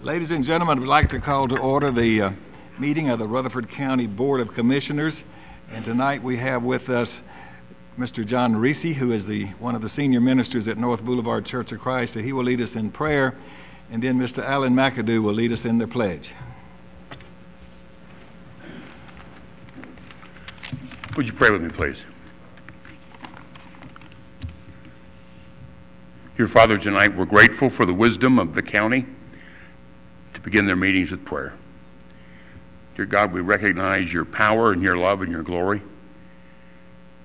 Ladies and gentlemen, I'd like to call to order the meeting of the Rutherford County Board of Commissioners. And tonight we have with us Mr. John Reese, who is one of the senior ministers at North Boulevard Church of Christ. So he will lead us in prayer, and then Mr. Alan McAdoo will lead us in the pledge. Would you pray with me, please? Dear Father, tonight we're grateful for the wisdom of the county to begin their meetings with prayer. Dear God, we recognize your power and your love and your glory.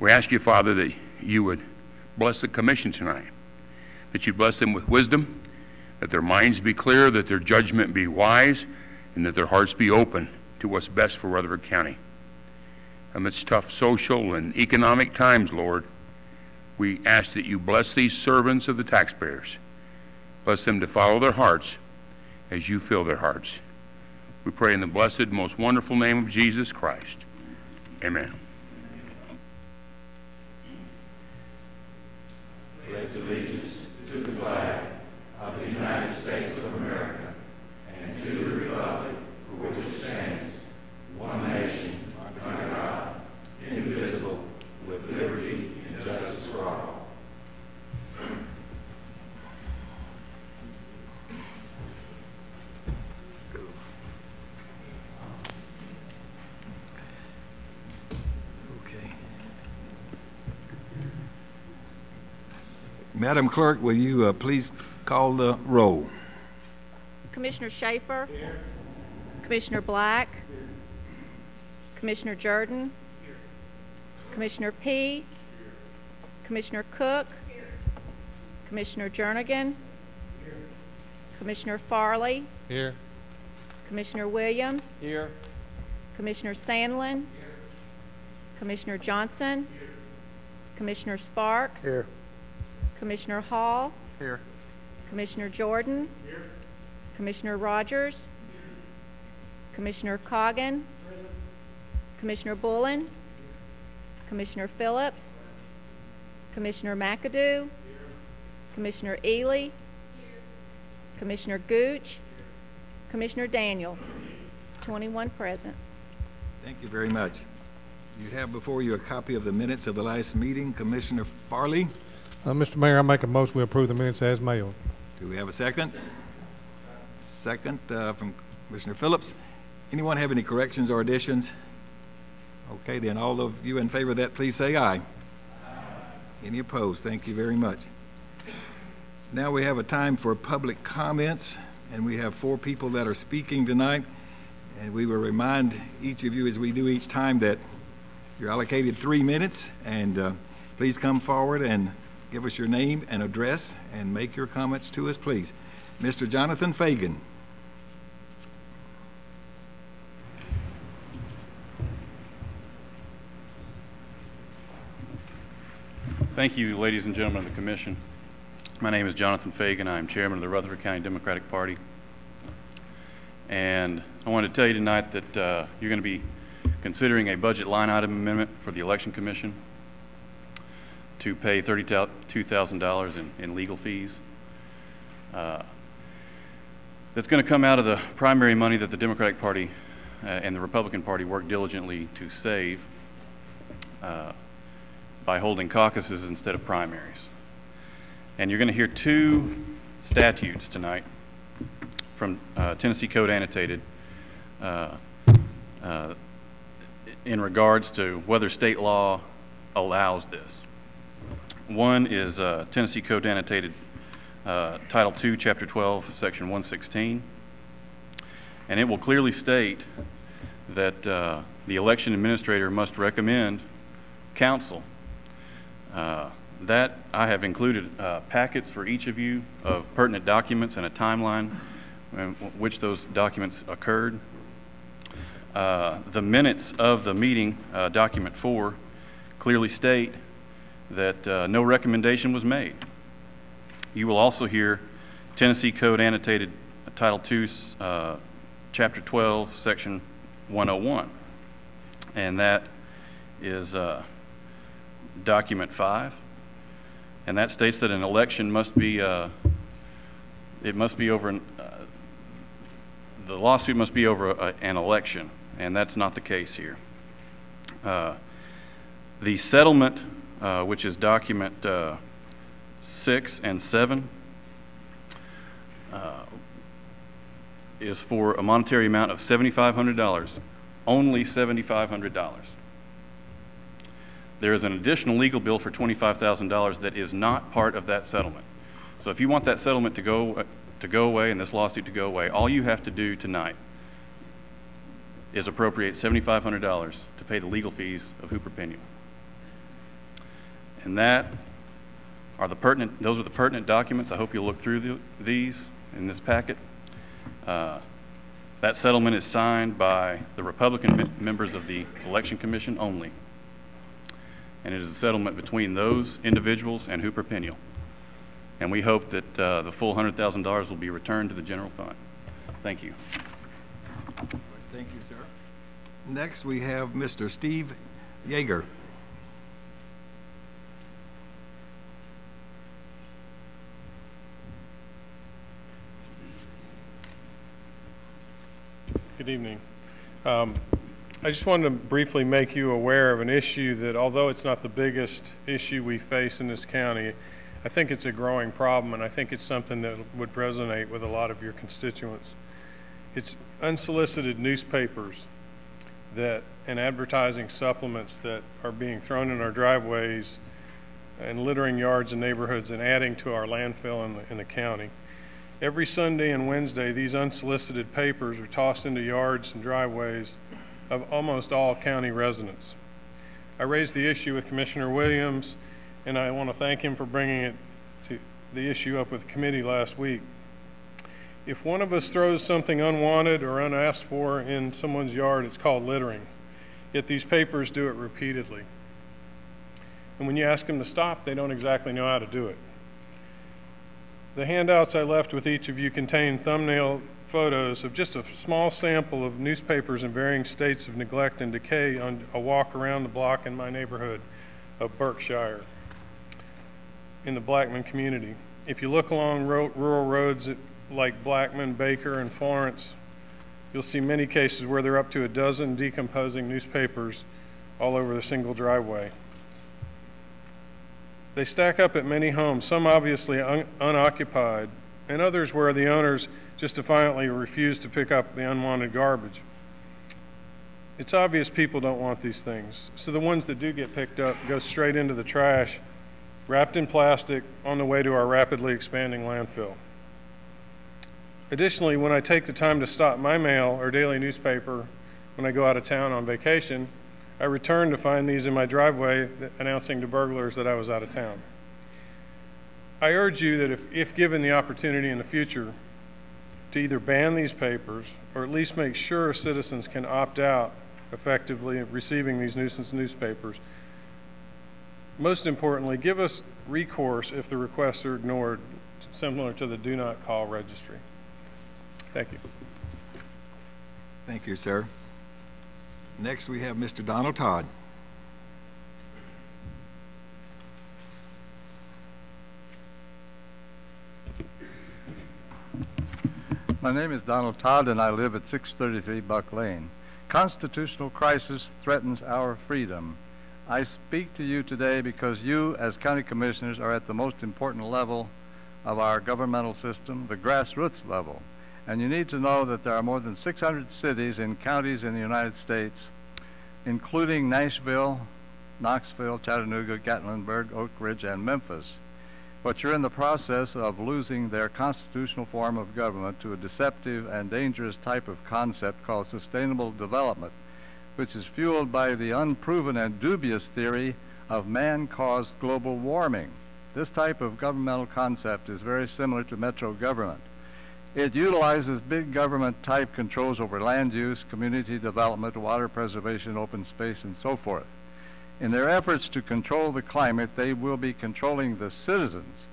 We ask you, Father, that you would bless the commission tonight, that you bless them with wisdom, that their minds be clear, that their judgment be wise, and that their hearts be open to what's best for Rutherford County. Amidst tough social and economic times, Lord, we ask that you bless these servants of the taxpayers. Bless them to follow their hearts as you fill their hearts. We pray in the blessed, most wonderful name of Jesus Christ. Amen. Pledge allegiance to the flag of the United States of America and to the republic for which it stands, one nation, under God, indivisible, with liberty and justice for all. Madam Clerk, will you please call the roll? Commissioner Schaefer? Here. Commissioner Black? Here. Commissioner Jordan? Here. Commissioner P? Here. Commissioner Cook? Here. Commissioner Jernigan? Here. Commissioner Farley? Here. Commissioner Williams? Here. Commissioner Sandlin? Here. Commissioner Johnson? Here. Commissioner Sparks? Here. Commissioner Hall? Here. Commissioner Jordan? Here. Commissioner Rogers? Here. Commissioner Coggin? Present. Commissioner Bullen? Here. Commissioner Phillips? Here. Commissioner McAdoo? Here. Commissioner Ely? Here. Commissioner Gooch? Here. Commissioner Daniel? 21 present. Thank you very much. You have before you a copy of the minutes of the last meeting. Commissioner Farley? Mr. Mayor, I make a motion we approve the minutes as mailed. Do we have a second? Second from Commissioner Phillips. Anyone have any corrections or additions? Okay, then all of you in favor of that, please say aye. Aye. Any opposed? Thank you very much. Now we have a time for public comments, and we have 4 people that are speaking tonight. And we will remind each of you, as we do each time, that you're allocated 3 minutes, and please come forward and give us your name and address and make your comments to us, please. Mr. Jonathan Fagan. Thank you, ladies and gentlemen of the Commission. My name is Jonathan Fagan. I am chairman of the Rutherford County Democratic Party. And I want to tell you tonight that you're going to be considering a budget line item amendment for the Election Commission to pay $32,000 in legal fees. That's going to come out of the primary money that the Democratic Party and the Republican Party worked diligently to save by holding caucuses instead of primaries. And you're going to hear 2 statutes tonight from Tennessee Code Annotated in regards to whether state law allows this. One is Tennessee Code Annotated Title 2, Chapter 12, Section 116. And it will clearly state that the election administrator must recommend counsel. That I have included packets for each of you of pertinent documents and a timeline in which those documents occurred. The minutes of the meeting, document 4, clearly state that no recommendation was made. You will also hear Tennessee Code Annotated Title 2, Chapter 12, Section 101. And that is Document 5. And that states that an election must be, it must be over, the lawsuit must be over an election, and that's not the case here. The settlement, which is Document 6 and 7, is for a monetary amount of $7,500, only $7,500. There is an additional legal bill for $25,000 that is not part of that settlement. So if you want that settlement to go away and this lawsuit to go away, all you have to do tonight is appropriate $7,500 to pay the legal fees of Hooper Pinion. And those are the pertinent documents. I hope you'll look through these in this packet. That settlement is signed by the Republican members of the Election Commission only. And it is a settlement between those individuals and Hooper Pinion. And we hope that the full $100,000 will be returned to the general fund. Thank you. Thank you, sir. Next, we have Mr. Steve Yeager. Good evening. I just wanted to briefly make you aware of an issue that, although it's not the biggest issue we face in this county, I think it's a growing problem, and I think it's something that would resonate with a lot of your constituents. It's unsolicited newspapers and advertising supplements that are being thrown in our driveways and littering yards and neighborhoods and adding to our landfill in the county. Every Sunday and Wednesday, these unsolicited papers are tossed into yards and driveways of almost all county residents. I raised the issue with Commissioner Williams, and I want to thank him for bringing the issue up with the committee last week. If one of us throws something unwanted or unasked for in someone's yard, it's called littering. Yet these papers do it repeatedly. And when you ask them to stop, they don't exactly know how to do it. The handouts I left with each of you contain thumbnail photos of just a small sample of newspapers in varying states of neglect and decay on a walk around the block in my neighborhood of Berkshire in the Blackman community. If you look along rural roads like Blackman, Baker, and Florence, you'll see many cases where there are up to a dozen decomposing newspapers all over the single driveway. They stack up at many homes, some obviously unoccupied, and others where the owners just defiantly refuse to pick up the unwanted garbage. It's obvious people don't want these things, so the ones that do get picked up go straight into the trash, wrapped in plastic, on the way to our rapidly expanding landfill. Additionally, when I take the time to stop my mail or daily newspaper when I go out of town on vacation, I return to find these in my driveway announcing to burglars that I was out of town. I urge you that if given the opportunity in the future to either ban these papers or at least make sure citizens can opt out effectively of receiving these nuisance newspapers, most importantly, give us recourse if the requests are ignored, similar to the Do Not Call registry. Thank you. Thank you, sir. Next, we have Mr. Donald Todd. My name is Donald Todd, and I live at 633 Buck Lane. Constitutional crisis threatens our freedom. I speak to you today because you, as county commissioners, are at the most important level of our governmental system, the grassroots level. And you need to know that there are more than 600 cities and counties in the United States, including Nashville, Knoxville, Chattanooga, Gatlinburg, Oak Ridge, and Memphis. But you're in the process of losing their constitutional form of government to a deceptive and dangerous type of concept called sustainable development, which is fueled by the unproven and dubious theory of man-caused global warming. This type of governmental concept is very similar to metro government. It utilizes big government type controls over land use, community development, water preservation, open space, and so forth. In their efforts to control the climate, they will be controlling the citizens.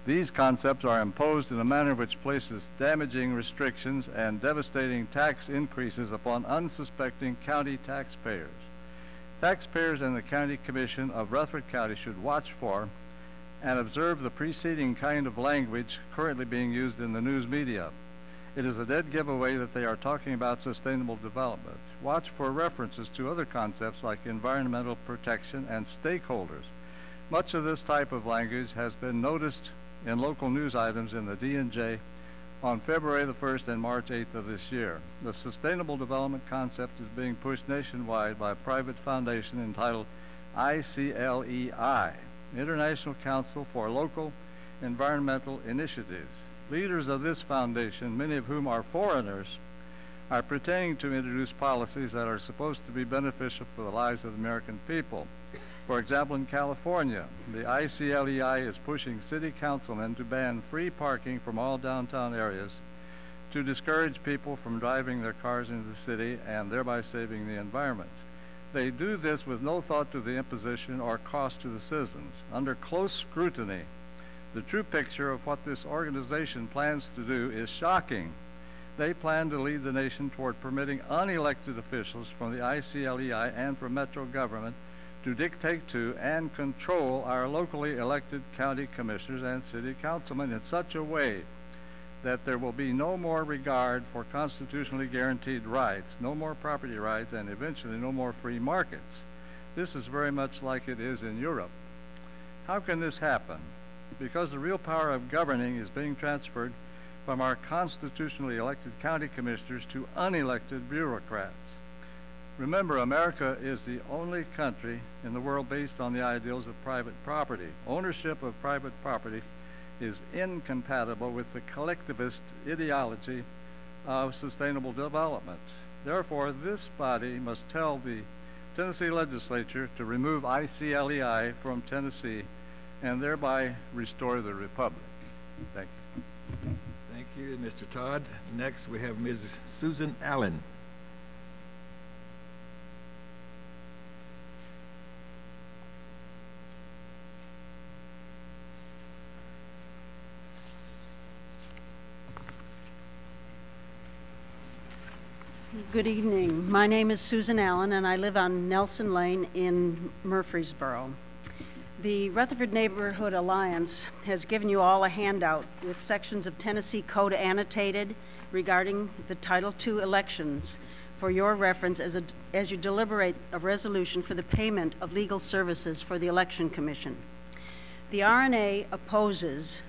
These concepts are imposed in a manner which places damaging restrictions and devastating tax increases upon unsuspecting county taxpayers. Taxpayers and the County Commission of Rutherford County should watch for and observe the preceding kind of language currently being used in the news media. It is a dead giveaway that they are talking about sustainable development. Watch for references to other concepts like environmental protection and stakeholders. Much of this type of language has been noticed in local news items in the D&J on February the 1st and March 8th of this year. The sustainable development concept is being pushed nationwide by a private foundation entitled ICLEI, International Council for Local Environmental Initiatives. Leaders of this foundation, many of whom are foreigners, are pretending to introduce policies that are supposed to be beneficial for the lives of the American people. For example, in California, the ICLEI is pushing city councilmen to ban free parking from all downtown areas to discourage people from driving their cars into the city and thereby saving the environment. They do this with no thought to the imposition or cost to the citizens. Under close scrutiny, the true picture of what this organization plans to do is shocking. They plan to lead the nation toward permitting unelected officials from the ICLEI and from Metro government to dictate to and control our locally elected county commissioners and city councilmen in such a way that there will be no more regard for constitutionally guaranteed rights, no more property rights, and eventually no more free markets. This is very much like it is in Europe. How can this happen? Because the real power of governing is being transferred from our constitutionally elected county commissioners to unelected bureaucrats. Remember, America is the only country in the world based on the ideals of private property. Ownership of private property is incompatible with the collectivist ideology of sustainable development. Therefore, this body must tell the Tennessee legislature to remove ICLEI from Tennessee and thereby restore the republic. Thank you. Thank you, Mr. Todd. Next, we have Ms. Susan Allen. Good evening. My name is Susan Allen, and I live on Nelson Lane in Murfreesboro. The Rutherford Neighborhood Alliance has given you all a handout with sections of Tennessee Code annotated regarding the Title II elections for your reference as you deliberate a resolution for the payment of legal services for the Election Commission. The RNA opposes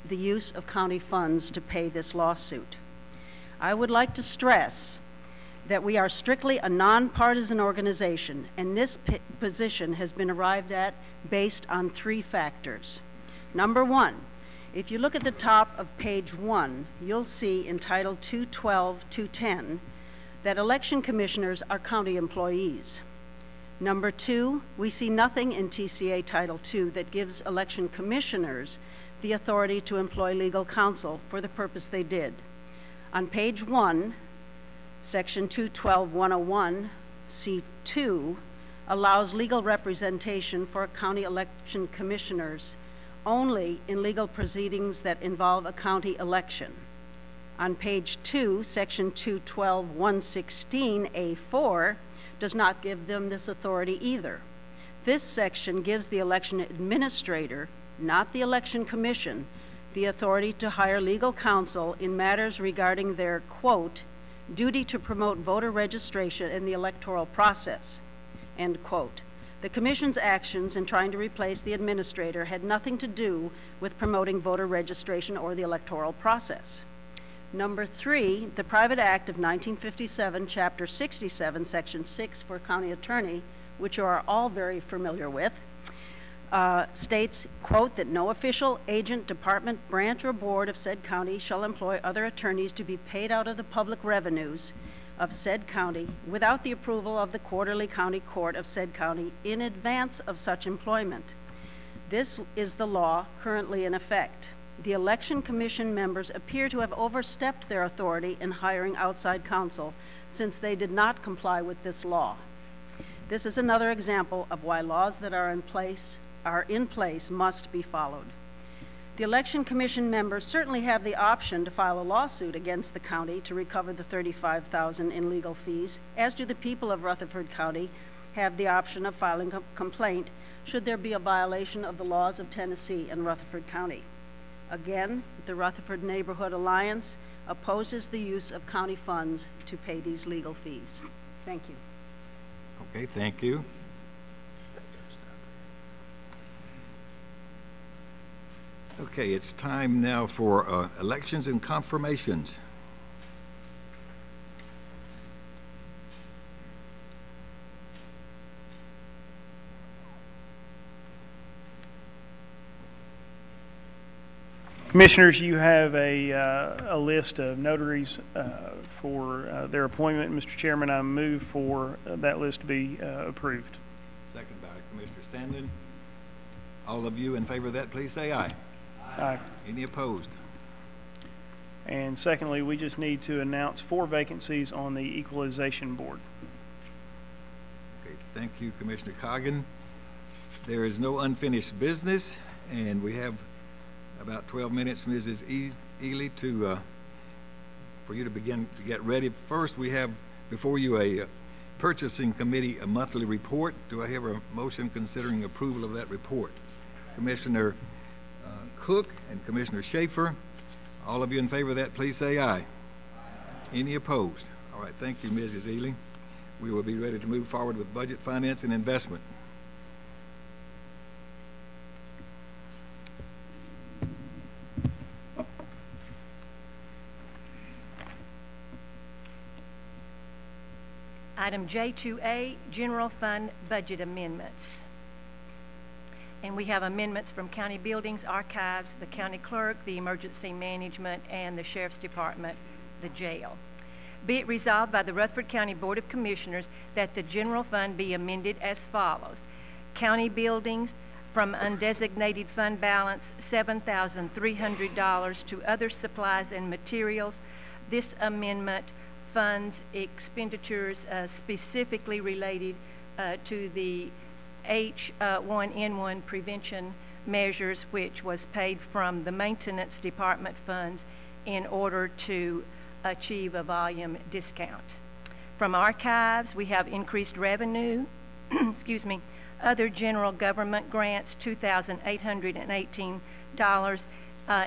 the use of county funds to pay this lawsuit. I would like to stress that we are strictly a nonpartisan organization, and this position has been arrived at based on 3 factors. Number 1, if you look at the top of page 1, you'll see in Title 212-210 that election commissioners are county employees. Number 2, we see nothing in TCA Title II that gives election commissioners the authority to employ legal counsel for the purpose they did. On page 1, Section 212-101, C2, allows legal representation for county election commissioners only in legal proceedings that involve a county election. On page 2, Section 212-116A4 does not give them this authority either. This section gives the election administrator, not the election commission, the authority to hire legal counsel in matters regarding their, quote, duty to promote voter registration in the electoral process, end quote. The Commission's actions in trying to replace the administrator had nothing to do with promoting voter registration or the electoral process. Number 3, the Private Act of 1957, Chapter 67, Section 6 for county attorney, which you are all very familiar with, states, quote, that no official, agent, department, branch, or board of said county shall employ other attorneys to be paid out of the public revenues of said county without the approval of the quarterly county court of said county in advance of such employment. This is the law currently in effect. The election commission members appear to have overstepped their authority in hiring outside counsel since they did not comply with this law. This is another example of why laws that are in place must be followed. The Election Commission members certainly have the option to file a lawsuit against the county to recover the $35,000 in legal fees, as do the people of Rutherford County have the option of filing a complaint should there be a violation of the laws of Tennessee and Rutherford County. Again, the Rutherford Neighborhood Alliance opposes the use of county funds to pay these legal fees. Thank you. Okay, thank you. Okay, it's time now for elections and confirmations. Commissioners, you have a list of notaries for their appointment. Mr. Chairman, I move for that list to be approved. Second by Commissioner Sandlin. All of you in favor of that, please say aye. Aye. Any opposed? And secondly, we just need to announce 4 vacancies on the Equalization Board. Okay, thank you, Commissioner Coggin. There is no unfinished business, and we have about 12 minutes, Mrs. Ely, for you to begin to get ready. First, we have before you a Purchasing Committee a monthly report. Do I have a motion considering approval of that report? Commissioner Cook and Commissioner Schaefer, all of you in favor of that, please say aye. Aye. Any opposed? All right, thank you, Mrs. Ely. We will be ready to move forward with budget, finance, and investment. Item J2A, General Fund Budget Amendments. And we have amendments from County Buildings, Archives, the County Clerk, the Emergency Management, and the Sheriff's Department, the jail. Be it resolved by the Rutherford County Board of Commissioners that the general fund be amended as follows. County Buildings, from undesignated fund balance, $7,300 to other supplies and materials. This amendment funds expenditures specifically related to the H1N1 prevention measures, which was paid from the maintenance department funds in order to achieve a volume discount. From Archives, we have increased revenue, excuse me, other general government grants, $2,818.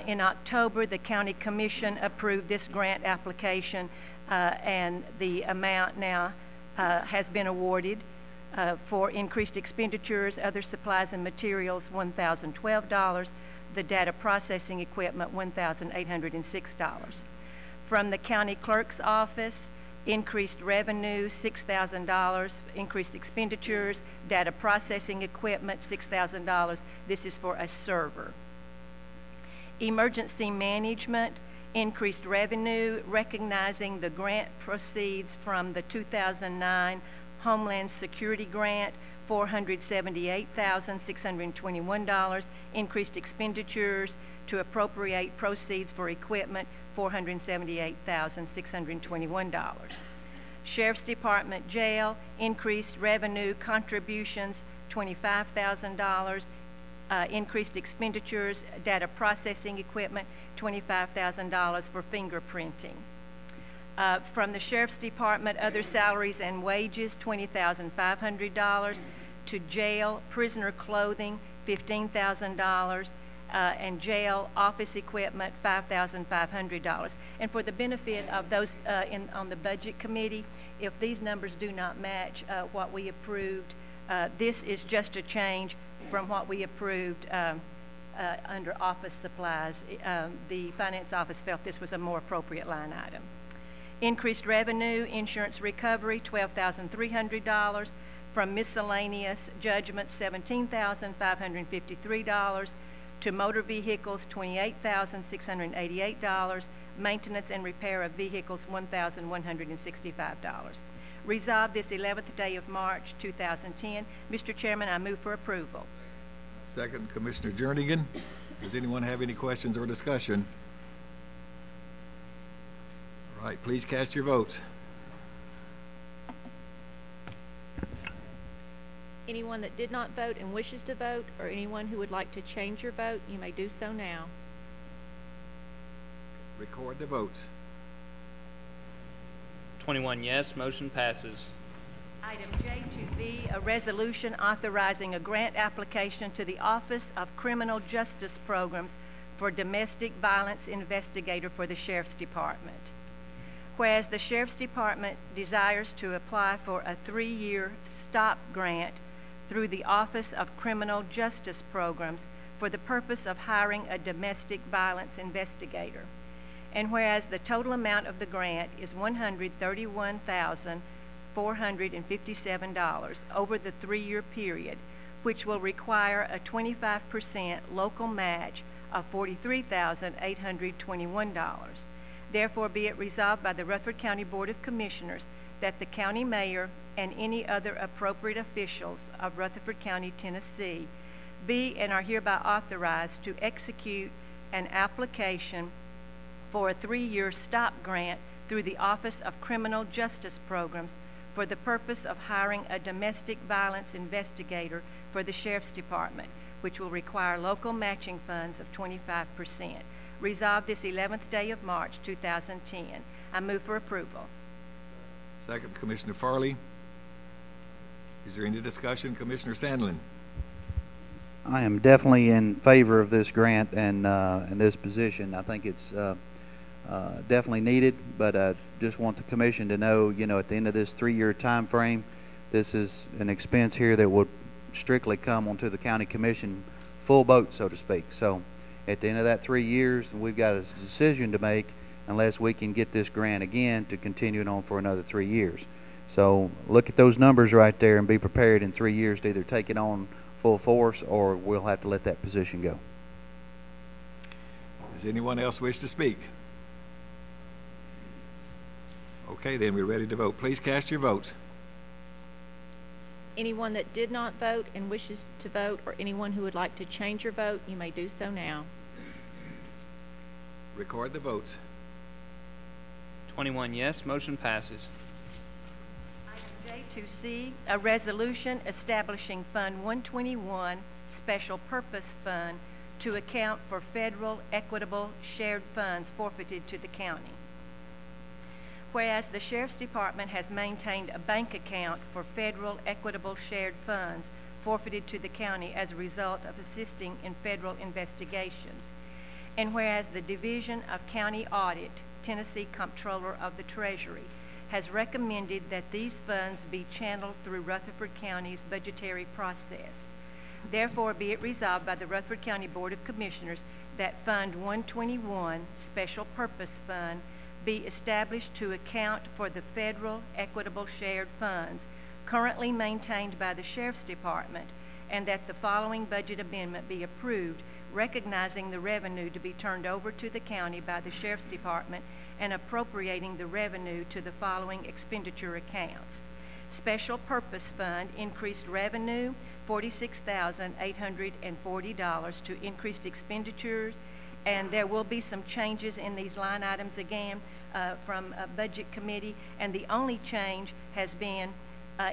In October, the County Commission approved this grant application, and the amount now has been awarded. For increased expenditures, other supplies and materials, $1,012. The data processing equipment, $1,806. From the County Clerk's Office, increased revenue, $6,000. Increased expenditures, data processing equipment, $6,000. This is for a server. Emergency Management, increased revenue, recognizing the grant proceeds from the 2009 Homeland Security Grant, $478,621. Increased expenditures to appropriate proceeds for equipment, $478,621. Sheriff's Department Jail, increased revenue, contributions, $25,000. Increased expenditures, data processing equipment, $25,000 for fingerprinting. From the Sheriff's Department, other salaries and wages, $20,500. To jail, prisoner clothing, $15,000. And jail office equipment, $5,500. And for the benefit of those on the Budget Committee, if these numbers do not match what we approved, this is just a change from what we approved under office supplies. The Finance Office felt this was a more appropriate line item. Increased revenue, insurance recovery, $12,300. From miscellaneous judgments, $17,553. To motor vehicles, $28,688. Maintenance and repair of vehicles, $1,165. Resolved this 11th day of March, 2010. Mr. Chairman, I move for approval. Second, Commissioner Jernigan. Does anyone have any questions or discussion? All right, please cast your votes. Anyone that did not vote and wishes to vote, or anyone who would like to change your vote, you may do so now. Record the votes. 21 yes, motion passes. Item J2B, a resolution authorizing a grant application to the Office of Criminal Justice Programs for domestic violence investigator for the Sheriff's Department. Whereas the Sheriff's Department desires to apply for a 3-year STOP grant through the Office of Criminal Justice Programs for the purpose of hiring a domestic violence investigator. And whereas the total amount of the grant is $131,457 over the 3-year period, which will require a 25% local match of $43,821. Therefore, be it resolved by the Rutherford County Board of Commissioners that the county mayor and any other appropriate officials of Rutherford County, Tennessee, be and are hereby authorized to execute an application for a 3-year STOP grant through the Office of Criminal Justice Programs for the purpose of hiring a domestic violence investigator for the Sheriff's Department, which will require local matching funds of 25%. Resolved this 11th day of March, 2010. I move for approval. Second, Commissioner Farley. Is there any discussion? Commissioner Sandlin. I am definitely in favor of this grant and this position. I think it's definitely needed, but I just want the commission to know, at the end of this 3-year time frame, this is an expense here that would strictly come onto the county commission full boat, so to speak. So at the end of that 3 years, we've got a decision to make unless we can get this grant again to continue it on for another 3 years. So look at those numbers right there and be prepared in 3 years to either take it on full force or we'll have to let that position go. Does anyone else wish to speak? Okay, then we're ready to vote. Please cast your votes. Anyone that did not vote and wishes to vote, or anyone who would like to change your vote, you may do so now. Record the votes. 21 yes, motion passes. Item J2C, a resolution establishing Fund 121 Special Purpose Fund to account for federal equitable shared funds forfeited to the county. Whereas the Sheriff's Department has maintained a bank account for federal equitable shared funds forfeited to the county as a result of assisting in federal investigations. And whereas the Division of County Audit, Tennessee Comptroller of the Treasury, has recommended that these funds be channeled through Rutherford County's budgetary process. Therefore, be it resolved by the Rutherford County Board of Commissioners that Fund 121 Special Purpose Fund be established to account for the federal equitable shared funds currently maintained by the Sheriff's Department, and that the following budget amendment be approved, recognizing the revenue to be turned over to the county by the Sheriff's Department and appropriating the revenue to the following expenditure accounts. Special Purpose Fund increased revenue $46,840 to increased expenditures, and there will be some changes in these line items again from Budget Committee, and the only change has been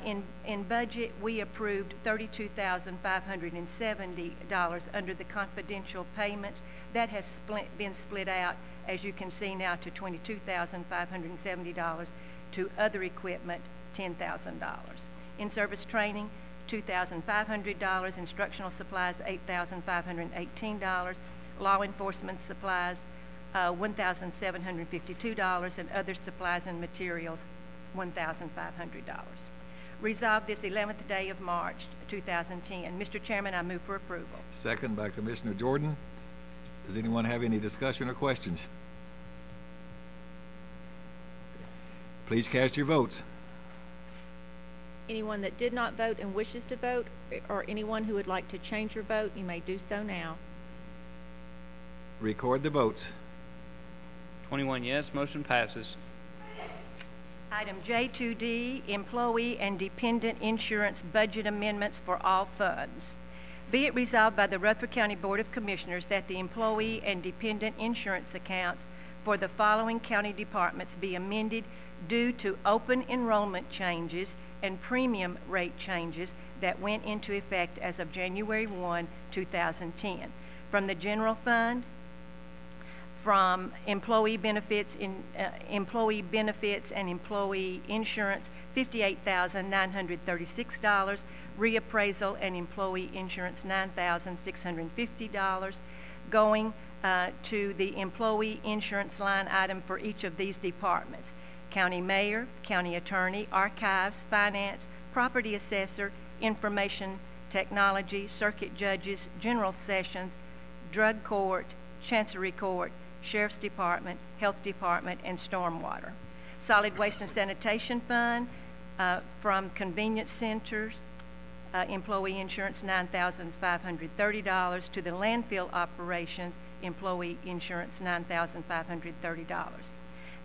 in budget we approved $32,570 under the confidential payments. That has been split out, as you can see now, to $22,570, to other equipment $10,000. In-service training $2,500, instructional supplies $8,518, law enforcement supplies $1,752, and other supplies and materials $1,500. Resolved this 11th day of March 2010. Mr. Chairman, I move for approval. Second by Commissioner Jordan. Does anyone have any discussion or questions? Please cast your votes. Anyone that did not vote and wishes to vote, or anyone who would like to change your vote, you may do so now. Record the votes. 21 yes, motion passes. Item J2D, Employee and Dependent Insurance Budget Amendments for all funds. Be it resolved by the Rutherford County Board of Commissioners that the employee and dependent insurance accounts for the following county departments be amended due to open enrollment changes and premium rate changes that went into effect as of January 1, 2010. From the general fund, from employee benefits and employee insurance, $58,936, reappraisal and employee insurance, $9,650, going to the employee insurance line item for each of these departments: county mayor, county attorney, archives, finance, property assessor, information technology, circuit judges, general sessions, drug court, chancery court, sheriff's department, health department, and stormwater. Solid waste and sanitation fund, from convenience centers, employee insurance, $9,530, to the landfill operations, employee insurance, $9,530.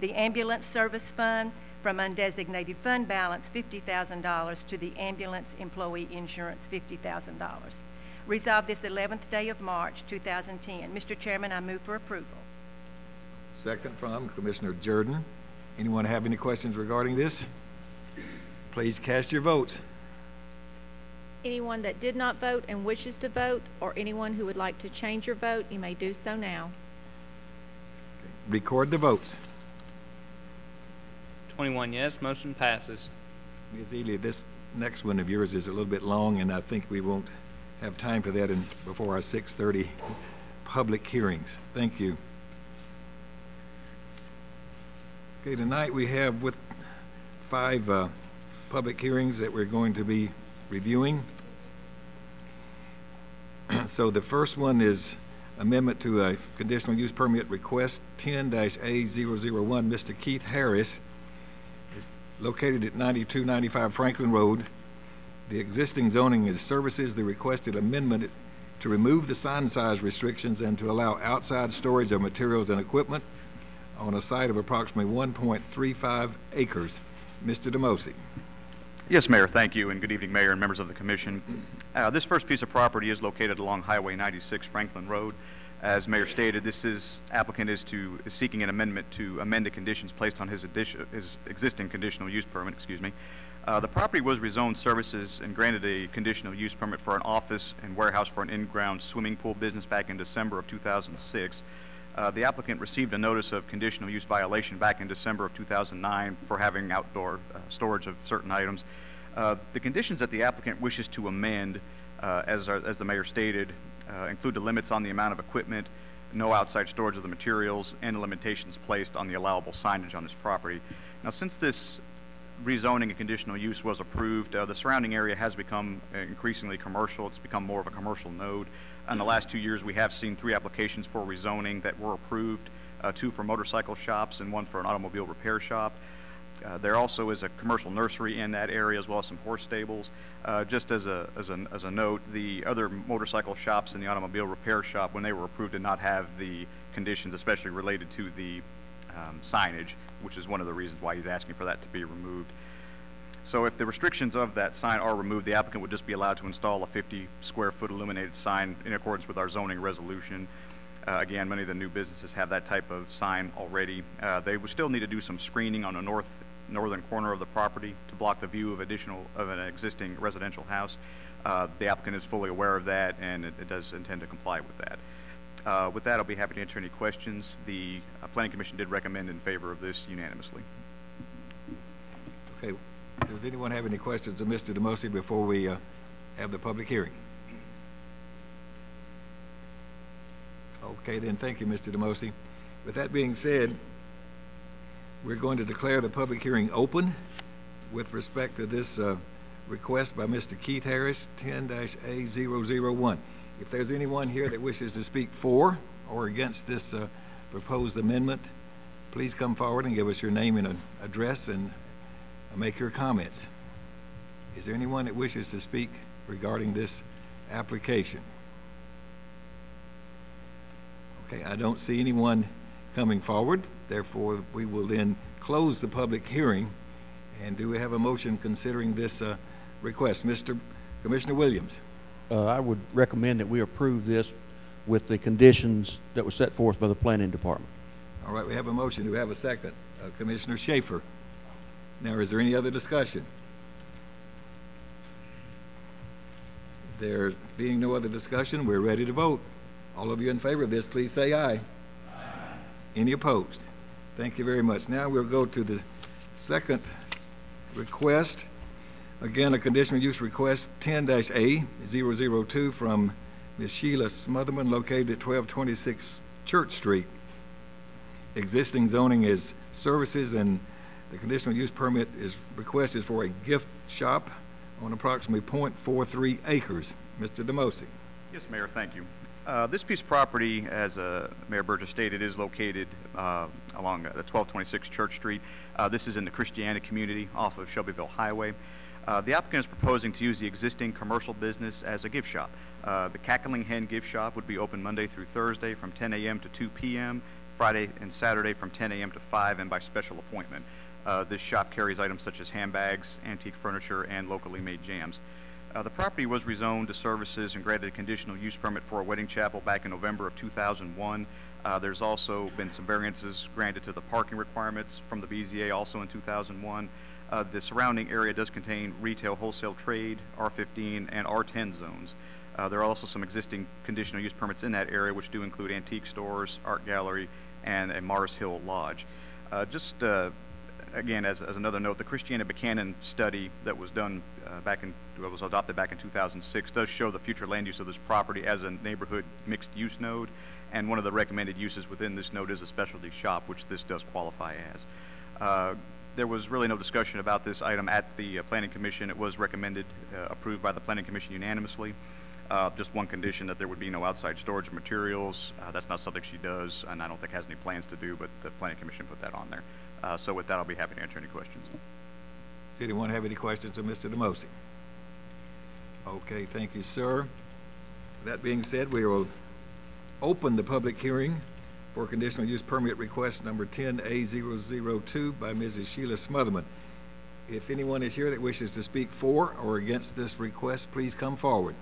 The ambulance service fund, from undesignated fund balance, $50,000, to the ambulance employee insurance, $50,000. Resolved this 11th day of March, 2010. Mr. Chairman, I move for approval. Second from Commissioner Jordan. Anyone have any questions regarding this? Please cast your votes. Anyone that did not vote and wishes to vote, or anyone who would like to change your vote, you may do so now. Record the votes. 21 yes, motion passes. Ms. Ely, this next one of yours is a little bit long, and I think we won't have time for that before our 6:30 public hearings. Thank you. Okay, tonight we have with 5 public hearings that we're going to be reviewing. So the first one is amendment to a conditional use permit request 10-A001. Mr. Keith Harris is located at 9295 Franklin Road. The existing zoning is services. The requested amendment to remove the sign size restrictions and to allow outside storage of materials and equipment on a site of approximately 1.35 acres. Mr. DeMosi. Yes, Mayor, thank you, and good evening, Mayor and members of the Commission. This first piece of property is located along Highway 96 Franklin Road. As Mayor stated, applicant is seeking an amendment to amend the conditions placed on his existing conditional use permit. The property was rezoned services and granted a conditional use permit for an office and warehouse for an in-ground swimming pool business back in December of 2006. The applicant received a notice of conditional use violation back in December of 2009 for having outdoor storage of certain items. The conditions that the applicant wishes to amend, as the Mayor stated, include the limits on the amount of equipment, no outside storage of the materials, and the limitations placed on the allowable signage on this property. Now, since this rezoning and conditional use was approved, the surrounding area has become increasingly commercial. It's become more of a commercial node. In the last 2 years, we have seen 3 applications for rezoning that were approved, 2 for motorcycle shops and 1 for an automobile repair shop. There also is a commercial nursery in that area, as well as some horse stables. Just as a note, the other motorcycle shops and the automobile repair shop, when they were approved, did not have the conditions, especially related to the signage, which is one of the reasons why he's asking for that to be removed. So if the restrictions of that sign are removed, the applicant would just be allowed to install a 50-square-foot illuminated sign in accordance with our zoning resolution. Again, many of the new businesses have that type of sign already. They would still need to do some screening on the northern corner of the property to block the view of an existing residential house. The applicant is fully aware of that, and it does intend to comply with that. With that, I'll be happy to answer any questions. The Planning Commission did recommend in favor of this unanimously. Okay. Does anyone have any questions of Mr. DeMosi before we have the public hearing? Okay, then thank you, Mr. DeMosi. With that being said, we're going to declare the public hearing open with respect to this request by Mr. Keith Harris, 10-A001. If there's anyone here that wishes to speak for or against this proposed amendment, please come forward and give us your name and address and make your comments. Is there anyone that wishes to speak regarding this application? Okay, I don't see anyone coming forward. Therefore, we will then close the public hearing. And do we have a motion considering this request? Mr. Commissioner Williams. I would recommend that we approve this with the conditions that were set forth by the Planning Department. All right, we have a motion. Do we have a second? Commissioner Schaefer. Now, is there any other discussion? There being no other discussion, we're ready to vote. All of you in favor of this, please say aye. Aye. Any opposed? Thank you very much. Now we'll go to the second request. Again, a conditional use request 10-A002 from Ms. Sheila Smotherman, located at 1226 Church Street. Existing zoning is services, and the conditional use permit request is for a gift shop on approximately 0.43 acres. Mr. DeMosi. Yes, Mayor, thank you. This piece of property, as Mayor Burgess stated, is located along 1226 Church Street. This is in the Christiana community off of Shelbyville Highway. The applicant is proposing to use the existing commercial business as a gift shop. The Cackling Hen gift shop would be open Monday through Thursday from 10 a.m. to 2 p.m., Friday and Saturday from 10 a.m. to 5 and by special appointment. This shop carries items such as handbags, antique furniture, and locally made jams. The property was rezoned to services and granted a conditional use permit for a wedding chapel back in November of 2001. There's also been some variances granted to the parking requirements from the BZA also in 2001. The surrounding area does contain retail, wholesale trade, R15 and R10 zones. There are also some existing conditional use permits in that area, which do include antique stores, art gallery, and a Mars Hill Lodge. Again, as another note, the Christiana Buchanan study that was done was adopted back in 2006 does show the future land use of this property as a neighborhood mixed use node, and one of the recommended uses within this node is a specialty shop, which this does qualify as. There was really no discussion about this item at the Planning Commission. It was recommended, approved by the Planning Commission unanimously. Just one condition, that there would be no outside storage of materials. That's not something she does, and I don't think has any plans to do, but the Planning Commission put that on there. So with that, I'll be happy to answer any questions. Does anyone have any questions of Mr. DeMosi? Okay, thank you, sir. That being said, we will open the public hearing for conditional use permit request number 10-A002 by Mrs. Sheila Smotherman. If anyone is here that wishes to speak for or against this request, please come forward.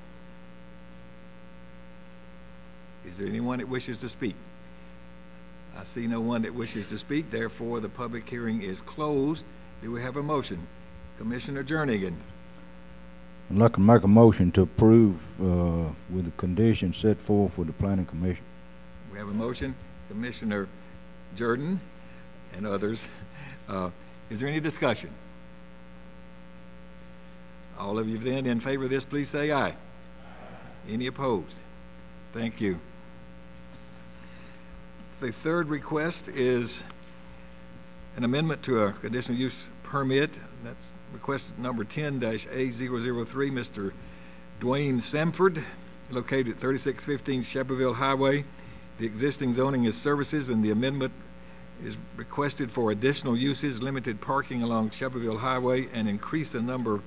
Is there anyone that wishes to speak? I see no one that wishes to speak, therefore the public hearing is closed. Do we have a motion? Commissioner Jernigan. I'd like to make a motion to approve with the conditions set forth for the Planning Commission. We have a motion. Commissioner Jordan and others. Is there any discussion? All of you then in favor of this, please say aye. Aye. Any opposed? Thank you. The third request is an amendment to a conditional use permit. That's request number 10-A003, Mr. Dwayne Samford, located at 3615 Shelbyville Highway. The existing zoning is services, and the amendment is requested for additional uses, limited parking along Shelbyville Highway, and increase the number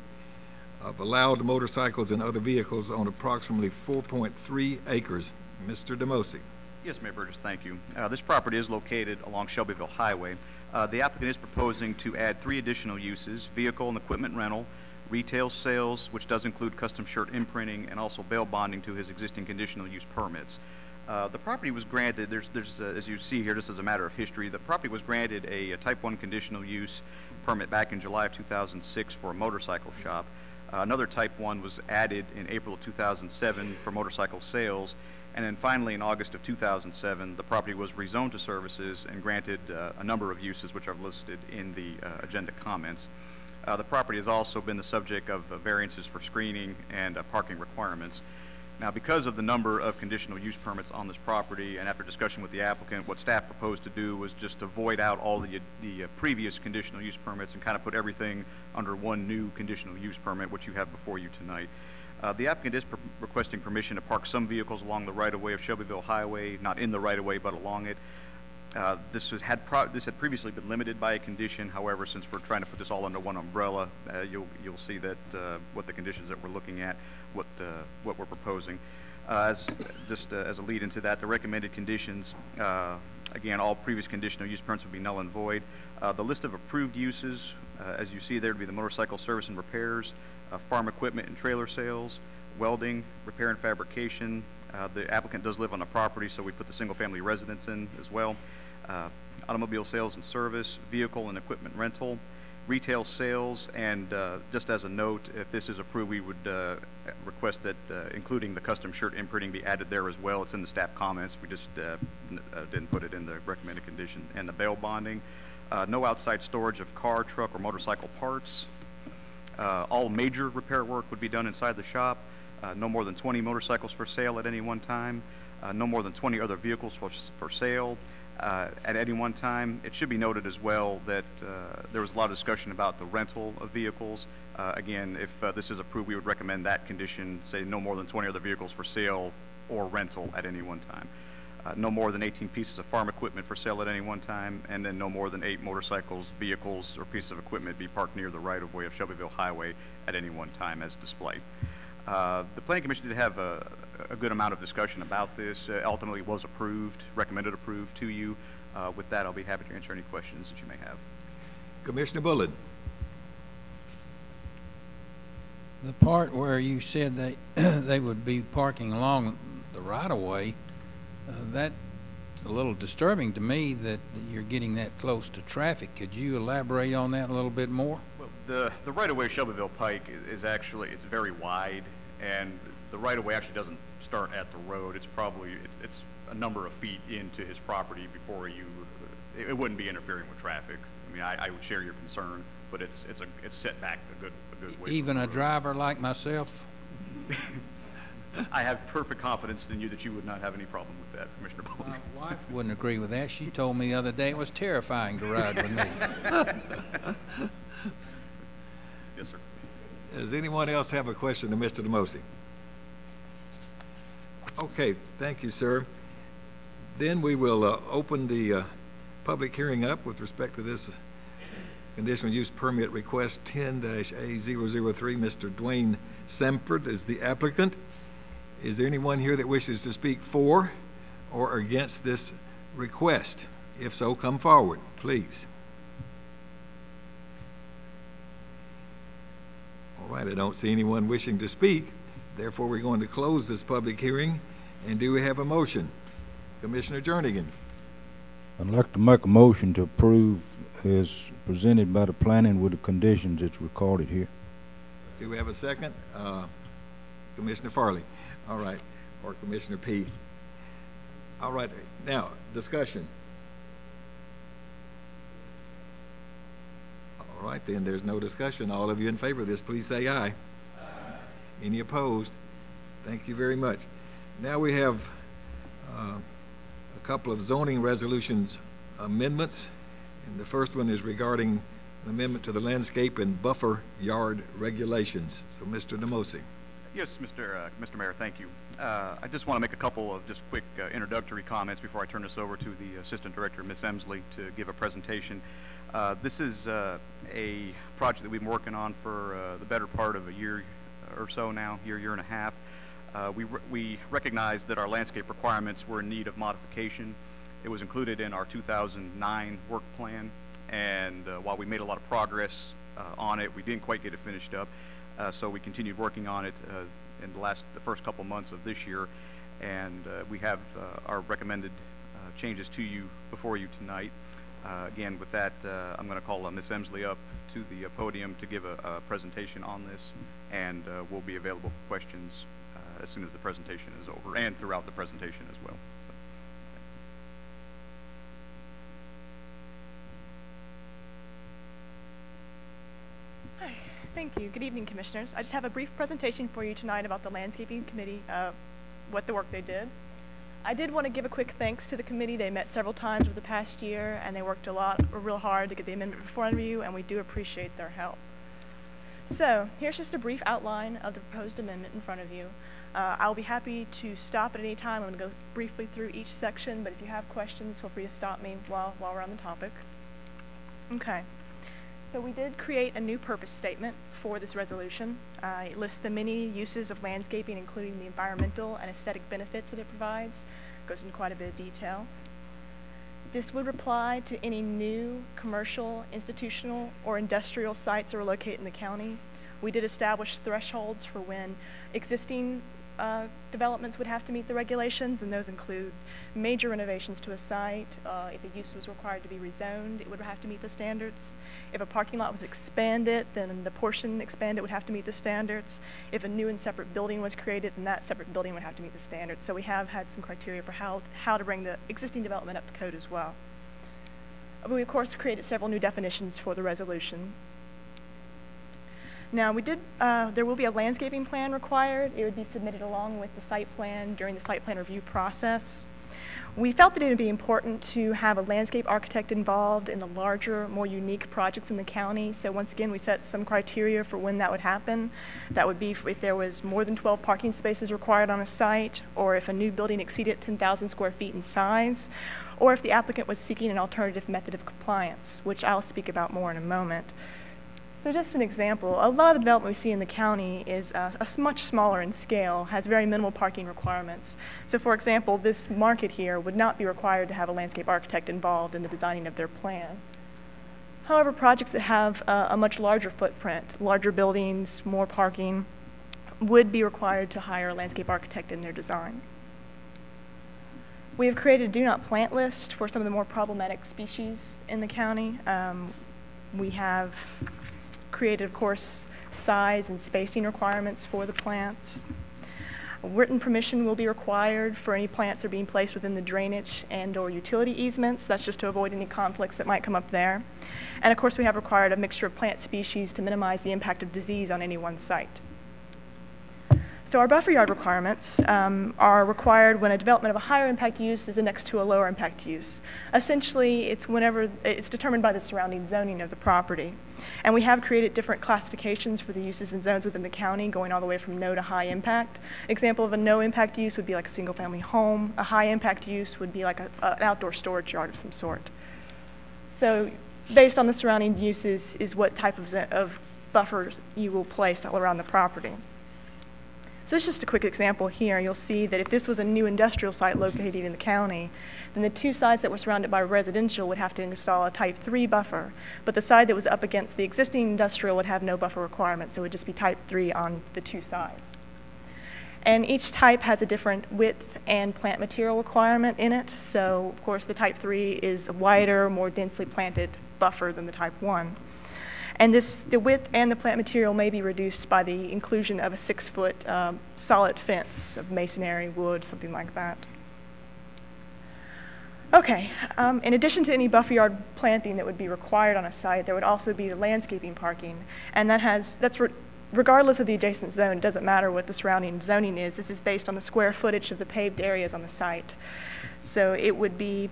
of allowed motorcycles and other vehicles on approximately 4.3 acres. Mr. DeMosi. Yes, Mayor Burgess, thank you. This property is located along Shelbyville Highway. The applicant is proposing to add 3 additional uses: vehicle and equipment rental, retail sales, which does include custom shirt imprinting, and also bail bonding to his existing conditional use permits. The property was granted, as you see here, just as a matter of history, the property was granted a Type 1 conditional use permit back in July of 2006 for a motorcycle shop. Another Type 1 was added in April of 2007 for motorcycle sales, and then finally in August of 2007 the property was rezoned to services and granted a number of uses which are listed in the agenda comments. The property has also been the subject of variances for screening and parking requirements. Now, because of the number of conditional use permits on this property, and after discussion with the applicant, what staff proposed to do was just to void out all the previous conditional use permits and kind of put everything under one new conditional use permit, which you have before you tonight. The applicant is requesting permission to park some vehicles along the right-of-way of Shelbyville Highway, not in the right-of-way, but along it. This had previously been limited by a condition. However, since we're trying to put this all under one umbrella, you'll see that what the conditions that we're looking at, what we're proposing. As a lead into that, the recommended conditions, again, all previous conditional use permits would be null and void. The list of approved uses, as you see there, would be the motorcycle service and repairs, farm equipment and trailer sales, welding, repair and fabrication. The applicant does live on the property, so we put the single-family residence in as well. Automobile sales and service, vehicle and equipment rental, retail sales, and just as a note, if this is approved, we would request that including the custom shirt imprinting be added there as well. It's in the staff comments. We just didn't put it in the recommended condition. And the bail bonding, no outside storage of car, truck, or motorcycle parts. All major repair work would be done inside the shop. No more than 20 motorcycles for sale at any one time. No more than 20 other vehicles for sale at any one time. It should be noted as well that there was a lot of discussion about the rental of vehicles. Again, if this is approved, we would recommend that condition, say no more than 20 other vehicles for sale or rental at any one time. No more than 18 pieces of farm equipment for sale at any one time, and then no more than 8 motorcycles, vehicles, or pieces of equipment be parked near the right-of-way of Shelbyville Highway at any one time as displayed. The Planning Commission did have a good amount of discussion about this. Ultimately was approved, recommended approved to you. With that, I'll be happy to answer any questions that you may have. Commissioner Bullen. The part where you said they would be parking along the right-of-way, that's a little disturbing to me that you're getting that close to traffic. Could you elaborate on that a little bit more? Well, the right-of-way of Shelbyville Pike is actually, it's very wide, and the right-of-way actually doesn't start at the road. It's probably, it's a number of feet into his property before you, it wouldn't be interfering with traffic. I mean, I would share your concern, but it's set back a good way. Even a driver like myself? I have perfect confidence in you that you would not have any problem with that, Commissioner Bullen. My wife wouldn't agree with that. She told me the other day it was terrifying to ride with me. Yes, sir. Does anyone else have a question to Mr. DeMosi? Okay, thank you, sir. Then we will open the public hearing up with respect to this conditional use permit request 10-A003. Mr. Dwayne Semford is the applicant. Is there anyone here that wishes to speak for or against this request? If so, come forward, please. All right, I don't see anyone wishing to speak. Therefore, we're going to close this public hearing. And do we have a motion? Commissioner Jernigan. I'd like to make a motion to approve as presented by the planning with the conditions that's recorded here. Do we have a second? Commissioner Farley. All right, or Commissioner P. All right, now, discussion. All right, then there's no discussion. All of you in favor of this, please say aye. Aye. Any opposed? Thank you very much. Now we have a couple of zoning resolutions amendments. And the first one is regarding an amendment to the landscape and buffer yard regulations. So, Mr. DeMosi. Yes, Mr. Mayor, thank you. I just want to make a couple of just quick introductory comments before I turn this over to the Assistant Director, Ms. Emsley, to give a presentation. This is a project that we've been working on for the better part of a year or so now, year and a half. We recognize that our landscape requirements were in need of modification. It was included in our 2009 work plan, and while we made a lot of progress on it, we didn't quite get it finished up. So we continued working on it in the first couple months of this year, and we have our recommended changes to you before you tonight. Again, with that, I'm going to call Ms. Emsley up to the podium to give a presentation on this, and we'll be available for questions as soon as the presentation is over and throughout the presentation as well. Hi, thank you. Good evening, Commissioners. I just have a brief presentation for you tonight about the Landscaping Committee, what the work they did. I did want to give a quick thanks to the committee. They met several times over the past year, and they worked real hard to get the amendment before you, and we do appreciate their help. So here's just a brief outline of the proposed amendment in front of you. I'll be happy to stop at any time. I'm going to go briefly through each section, but if you have questions, feel free to stop me while we're on the topic. Okay. So we did create a new purpose statement for this resolution. It lists the many uses of landscaping, including the environmental and aesthetic benefits that it provides. It goes into quite a bit of detail. This would apply to any new commercial, institutional, or industrial sites that are located in the county. We did establish thresholds for when existing developments would have to meet the regulations, and those include major renovations to a site. If a use was required to be rezoned, it would have to meet the standards. If a parking lot was expanded, then the portion expanded would have to meet the standards. If a new and separate building was created, then that separate building would have to meet the standards. So we have had some criteria for how to bring the existing development up to code as well. We, of course, created several new definitions for the resolution. Now, there will be a landscaping plan required. It would be submitted along with the site plan during the site plan review process. We felt that it would be important to have a landscape architect involved in the larger, more unique projects in the county. So once again, we set some criteria for when that would happen. That would be if there was more than 12 parking spaces required on a site, or if a new building exceeded 10,000 square feet in size, or if the applicant was seeking an alternative method of compliance, which I'll speak about more in a moment. So just an example, a lot of the development we see in the county is much smaller in scale, has very minimal parking requirements. So for example, this market here would not be required to have a landscape architect involved in the designing of their plan. However, projects that have a much larger footprint, larger buildings, more parking, would be required to hire a landscape architect in their design. We have created a do not plant list for some of the more problematic species in the county. We have created, of course, size and spacing requirements for the plants. Written permission will be required for any plants that are being placed within the drainage and/or utility easements. That's just to avoid any conflicts that might come up there. And of course, we have required a mixture of plant species to minimize the impact of disease on any one site. So our buffer yard requirements are required when a development of a higher impact use is annexed to a lower impact use. Essentially, it's whenever it's determined by the surrounding zoning of the property. And we have created different classifications for the uses and zones within the county, going all the way from no to high impact. Example of a no impact use would be like a single family home. A high impact use would be like an outdoor storage yard of some sort. So based on the surrounding uses is what type of buffers you will place all around the property. So this is just a quick example here. You'll see that if this was a new industrial site located in the county, then the two sides that were surrounded by residential would have to install a type 3 buffer, but the side that was up against the existing industrial would have no buffer requirement, so it would just be type 3 on the two sides. And each type has a different width and plant material requirement in it, so of course the type 3 is a wider, more densely planted buffer than the type 1. And the width and the plant material may be reduced by the inclusion of a 6-foot solid fence of masonry, wood, something like that. Okay, in addition to any buffer yard planting that would be required on a site, there would also be the landscaping parking. And regardless of the adjacent zone, it doesn't matter what the surrounding zoning is. This is based on the square footage of the paved areas on the site. So it would be,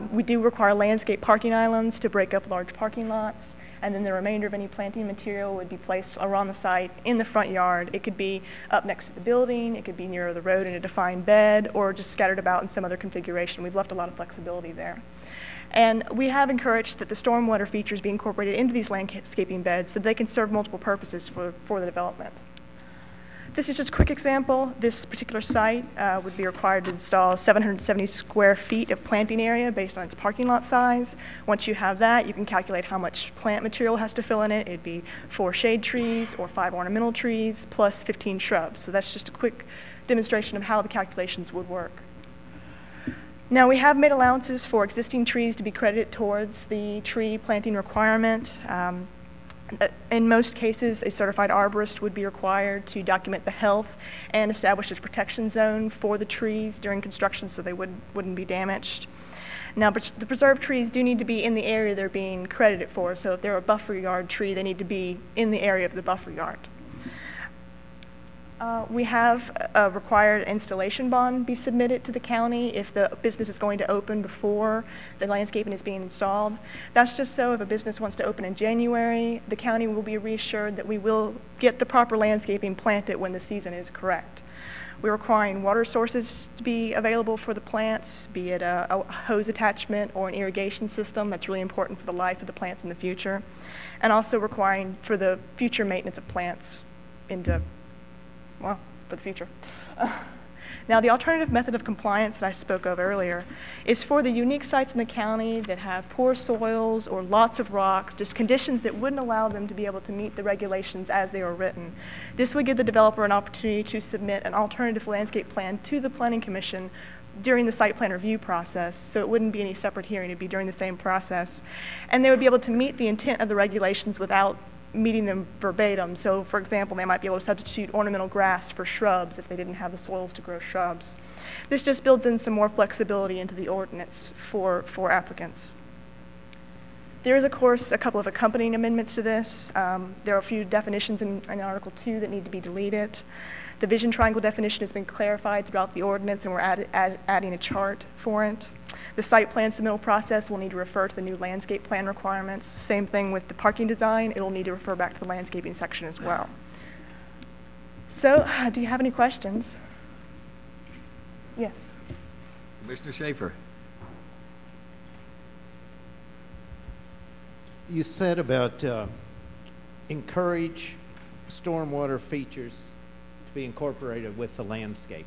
we do require landscape parking islands to break up large parking lots. And then the remainder of any planting material would be placed around the site in the front yard. It could be up next to the building, it could be near the road in a defined bed, or just scattered about in some other configuration. We've left a lot of flexibility there. And we have encouraged that the stormwater features be incorporated into these landscaping beds so they can serve multiple purposes for the development. This is just a quick example. This particular site would be required to install 770 square feet of planting area based on its parking lot size. Once you have that, you can calculate how much plant material has to fill in it. It'd be 4 shade trees or 5 ornamental trees plus 15 shrubs. So that's just a quick demonstration of how the calculations would work. Now, we have made allowances for existing trees to be credited towards the tree planting requirement. In most cases, a certified arborist would be required to document the health and establish a protection zone for the trees during construction so they wouldn't be damaged. Now, the preserved trees do need to be in the area they're being credited for, so if they're a buffer yard tree, they need to be in the area of the buffer yard. We have a required installation bond be submitted to the county if the business is going to open before the landscaping is being installed. That's just so if a business wants to open in January, the county will be reassured that we will get the proper landscaping planted when the season is correct. We're requiring water sources to be available for the plants, be it a hose attachment or an irrigation system. That's really important for the life of the plants in the future. And also requiring for the future maintenance of plants for the future. Now, the alternative method of compliance that I spoke of earlier is for the unique sites in the county that have poor soils or lots of rocks, just conditions that wouldn't allow them to be able to meet the regulations as they were written. This would give the developer an opportunity to submit an alternative landscape plan to the Planning Commission during the site plan review process, so it wouldn't be any separate hearing, it'd be during the same process. And they would be able to meet the intent of the regulations without meeting them verbatim. So for example, they might be able to substitute ornamental grass for shrubs if they didn't have the soils to grow shrubs. This just builds in some more flexibility into the ordinance for applicants. There is, of course, a couple of accompanying amendments to this. There are a few definitions in Article 2 that need to be deleted. The vision triangle definition has been clarified throughout the ordinance, and we're adding a chart for it. The site plan submittal process will need to refer to the new landscape plan requirements. Same thing with the parking design. It will need to refer back to the landscaping section as well. So, do you have any questions? Yes. Commissioner Schaefer. You said about encourage stormwater features to be incorporated with the landscaping.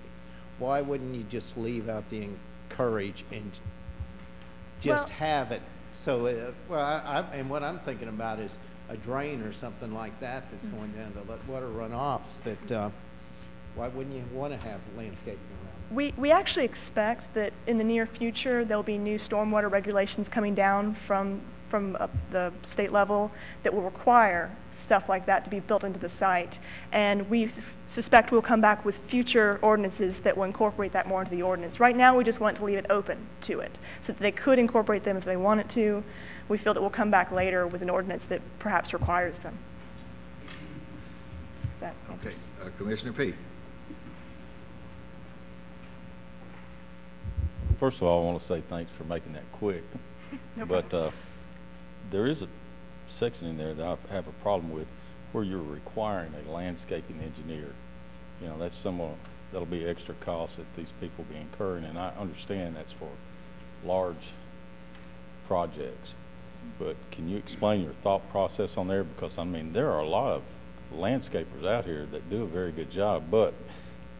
Why wouldn't you just leave out the encourage and just have it? So, and what I'm thinking about is a drain or something like that that's going down to let water run off. That why wouldn't you want to have landscaping around? We actually expect that in the near future there'll be new stormwater regulations coming down from the state level that will require stuff like that to be built into the site. And we suspect we'll come back with future ordinances that will incorporate that more into the ordinance. Right now, we just want to leave it open to it so that they could incorporate them if they wanted to. We feel that we'll come back later with an ordinance that perhaps requires them. That answers. Okay. Commissioner P. First of all, I want to say thanks for making that quick. No but problem. there is a section in there that I have a problem with where you're requiring a landscaping engineer. You know, that's that'll be extra costs that these people be incurring, and I understand that's for large projects. But can you explain your thought process on there? Because, I mean, there are a lot of landscapers out here that do a very good job, but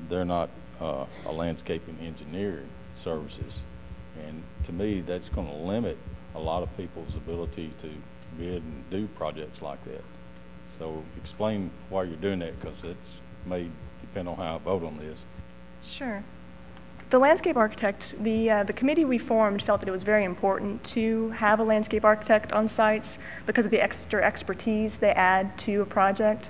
they're not a landscaping engineering services. And to me, that's going to limit a lot of people's ability to bid and do projects like that. So explain why you're doing that, because it's may depend on how I vote on this. Sure. The landscape architect, the committee we formed felt that it was very important to have a landscape architect on sites because of the extra expertise they add to a project.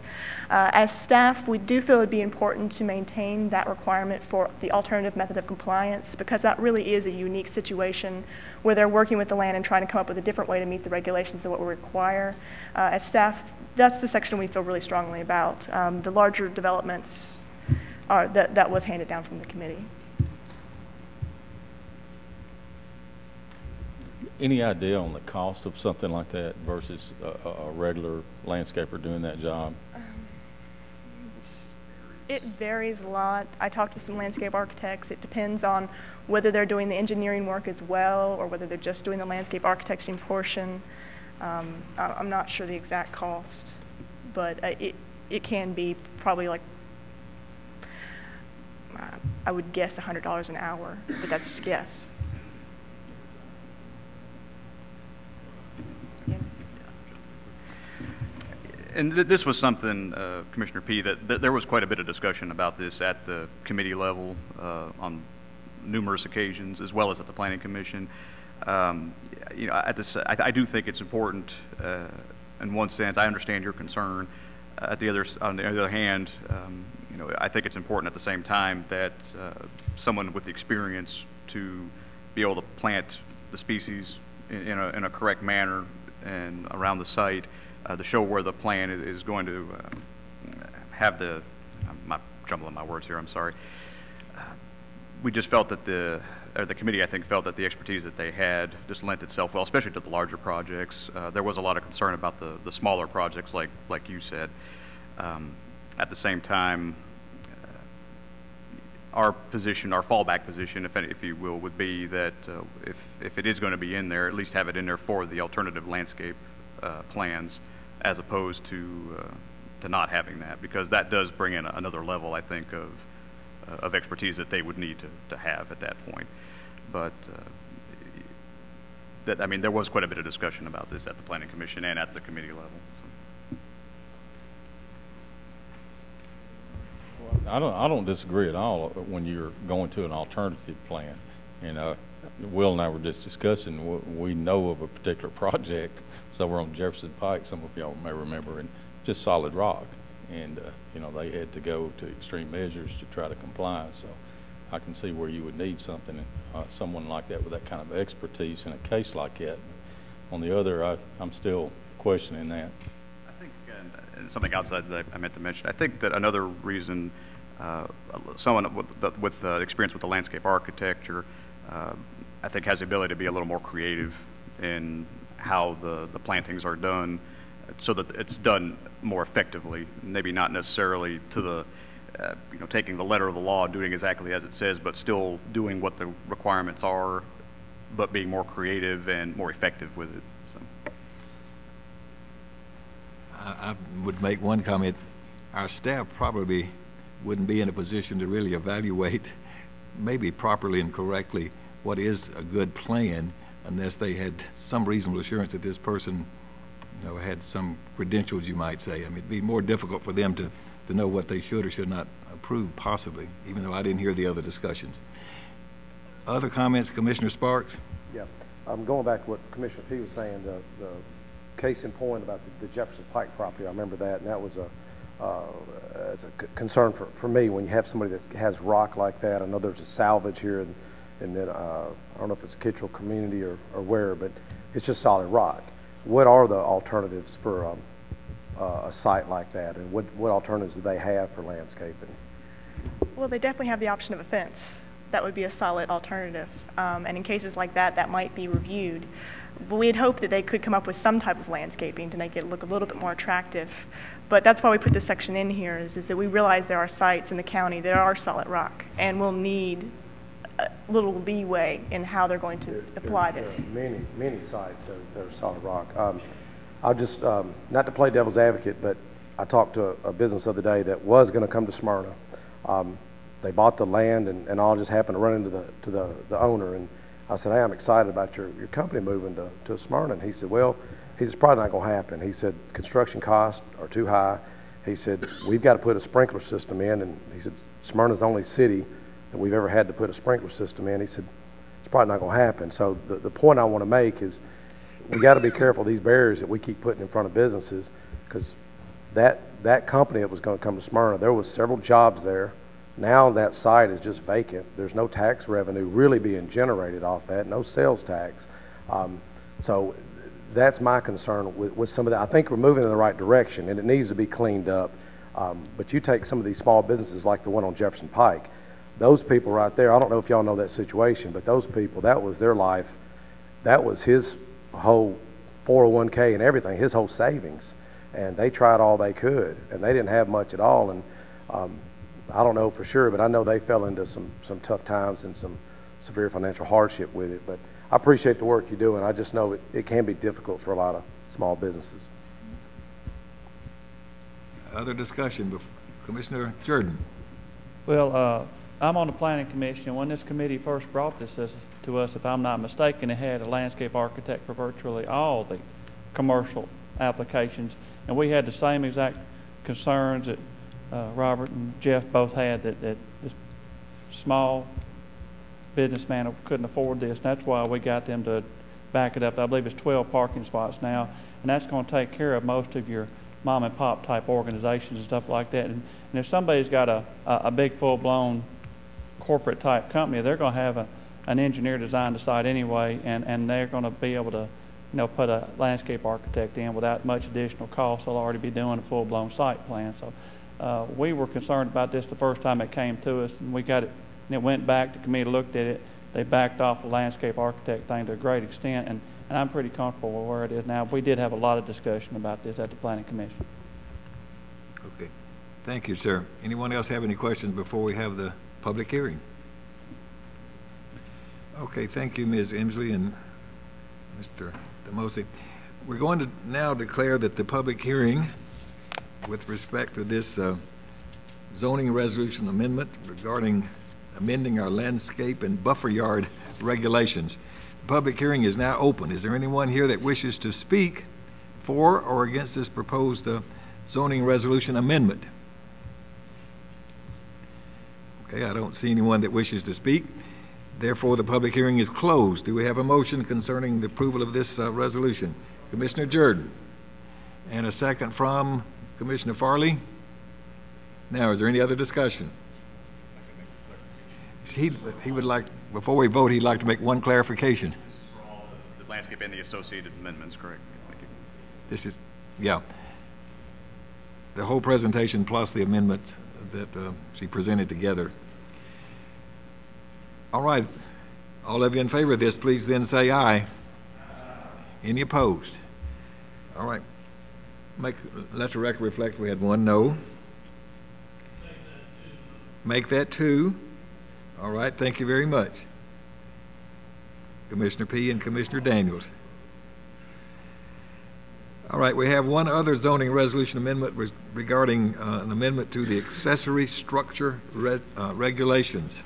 As staff, we do feel it would be important to maintain that requirement for the alternative method of compliance, because that really is a unique situation where they're working with the land and trying to come up with a different way to meet the regulations than what we require. As staff, that's the section we feel really strongly about. The larger developments that was handed down from the committee. Any idea on the cost of something like that versus a regular landscaper doing that job? It varies a lot. I talked to some landscape architects. It depends on whether they're doing the engineering work as well or whether they're just doing the landscape architecting portion. I'm not sure the exact cost, but it can be probably like, I would guess $100 an hour, but that's just a guess. And this was something, Commissioner P., that there was quite a bit of discussion about this at the committee level on numerous occasions, as well as at the Planning Commission. You know, I do think it's important in one sense. I understand your concern. On the other hand, you know, I think it's important at the same time that someone with the experience to be able to plant the species in a correct manner and around the site to show where the plan is going to have the, I'm jumbling my words here, I'm sorry. We just felt that the committee, I think, felt that the expertise that they had just lent itself well, especially to the larger projects. There was a lot of concern about the smaller projects, like you said. At the same time, our position, our fallback position, if you will, would be that if it is going to be in there, at least have it in there for the alternative landscape plans, as opposed to not having that, because that does bring in another level, I think, of of expertise that they would need to have at that point. But I mean, there was quite a bit of discussion about this at the Planning Commission and at the committee level. So. I don't disagree at all when you're going to an alternative plan. You know, Will and I were just discussing, we know of a particular project somewhere on Jefferson Pike, some of y'all may remember, and just solid rock. And, you know, they had to go to extreme measures to try to comply. So I can see where you would need something, someone like that with that kind of expertise in a case like that. On the other, I'm still questioning that. I think, and something outside that I meant to mention, I think that another reason someone with experience with the landscape architecture, I think has the ability to be a little more creative in how the plantings are done so that it's done more effectively, maybe not necessarily to the you know, taking the letter of the law, doing exactly as it says, but still doing what the requirements are, but being more creative and more effective with it. So. I would make one comment. Our staff probably wouldn't be in a position to really evaluate, maybe properly and correctly, what is a good plan unless they had some reasonable assurance that this person, you know, had some credentials, you might say. I mean, it'd be more difficult for them to know what they should or should not approve, possibly, even though I didn't hear the other discussions. Other comments, Commissioner Sparks? Yeah, I'm going back to what Commissioner P was saying, the case in point about the Jefferson Pike property. I remember that, and that was it's a concern for me when you have somebody that has rock like that. I know there's a salvage here, and then I don't know if it's a Kittrell community or where, but it's just solid rock. What are the alternatives for a site like that, and what alternatives do they have for landscaping? Well, they definitely have the option of a fence. That would be a solid alternative, and in cases like that, that might be reviewed. But we'd hope that they could come up with some type of landscaping to make it look a little bit more attractive. But that's why we put this section in here, is that we realize there are sites in the county that are solid rock, and we'll need a little leeway in how they're going to apply this. There are many sites that are solid rock. I'll just, not to play devil's advocate, but I talked to a business the other day that was going to come to Smyrna. They bought the land, and all just happened to run into the owner. And I said, hey, I'm excited about your company moving to Smyrna. And he said, well, it's probably not going to happen. He said, construction costs are too high. He said, we've got to put a sprinkler system in. And he said, Smyrna's the only city that we've ever had to put a sprinkler system in. He said, it's probably not going to happen. So the point I want to make is we got to be careful of these barriers that we keep putting in front of businesses, because that company that was going to come to Smyrna, there was several jobs there. Now that site is just vacant. There's no tax revenue really being generated off that, no sales tax. So that's my concern with some of that. I think we're moving in the right direction, and it needs to be cleaned up. But you take some of these small businesses like the one on Jefferson Pike, those people right there, I don't know if y'all know that situation, but those people, that was their life. That was his whole 401k and everything, his whole savings. And they tried all they could, and they didn't have much at all. And I don't know for sure, but I know they fell into some tough times and some severe financial hardship with it. But I appreciate the work you're doing. I just know it can be difficult for a lot of small businesses. Other discussion? Commissioner Jordan. Well, I'm on the Planning Commission. When this committee first brought this to us, if I'm not mistaken, it had a landscape architect for virtually all the commercial applications. And we had the same exact concerns that Robert and Jeff both had, that this small businessman couldn't afford this. And that's why we got them to back it up. I believe it's 12 parking spots now. And that's going to take care of most of your mom and pop type organizations and stuff like that. And if somebody's got a big full-blown corporate type company, they're going to have an engineer design the site anyway, and they're going to be able to, you know, put a landscape architect in without much additional cost. They'll already be doing a full-blown site plan. So we were concerned about this the first time it came to us, and we got it, and it went back. The committee looked at it. They backed off the landscape architect thing to a great extent, and I'm pretty comfortable with where it is now. We did have a lot of discussion about this at the Planning Commission. Okay. Thank you, sir. Anyone else have any questions before we have the public hearing? Okay, thank you, Ms. Emsley and Mr. DeMosi. We're going to now declare that the public hearing with respect to this zoning resolution amendment regarding amending our landscape and buffer yard regulations. The public hearing is now open. Is there anyone here that wishes to speak for or against this proposed zoning resolution amendment? Okay, I don't see anyone that wishes to speak. Therefore, the public hearing is closed. Do we have a motion concerning the approval of this resolution? Commissioner Jordan. And a second from Commissioner Farley. Now, is there any other discussion? He would like, before we vote, he'd like to make one clarification. The landscape and the associated amendments, correct? Thank you. This is, yeah. The whole presentation plus the amendment that she presented together. All right. All of you in favor of this, please then say aye. Any opposed? All right. Let the record reflect we had one no. Make that two. All right, thank you very much. Commissioner P. and Commissioner Daniels. All right, we have one other zoning resolution amendment regarding an amendment to the accessory structure regulations.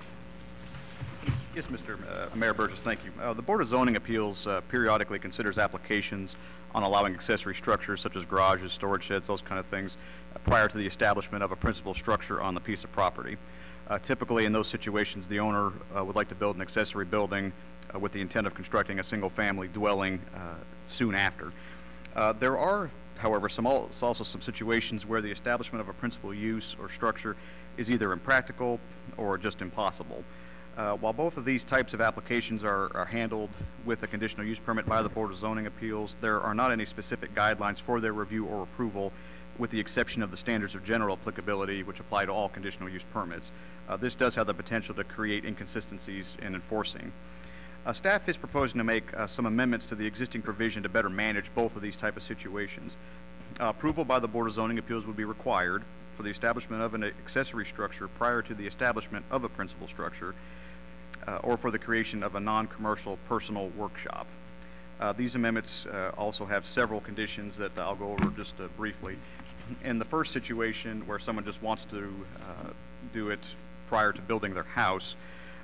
Yes, Mr. Mayor Burgess, thank you. The Board of Zoning Appeals periodically considers applications on allowing accessory structures such as garages, storage sheds, those kind of things, prior to the establishment of a principal structure on the piece of property. Typically, in those situations, the owner would like to build an accessory building with the intent of constructing a single-family dwelling soon after. There are, however, also some situations where the establishment of a principal use or structure is either impractical or just impossible. While both of these types of applications are handled with a conditional use permit by the Board of Zoning Appeals, there are not any specific guidelines for their review or approval, with the exception of the standards of general applicability, which apply to all conditional use permits. This does have the potential to create inconsistencies in enforcing. Staff is proposing to make some amendments to the existing provision to better manage both of these type of situations. Approval by the Board of Zoning Appeals would be required for the establishment of an accessory structure prior to the establishment of a principal structure, or for the creation of a non-commercial personal workshop. These amendments also have several conditions that I'll go over just briefly. In the first situation, where someone just wants to do it prior to building their house,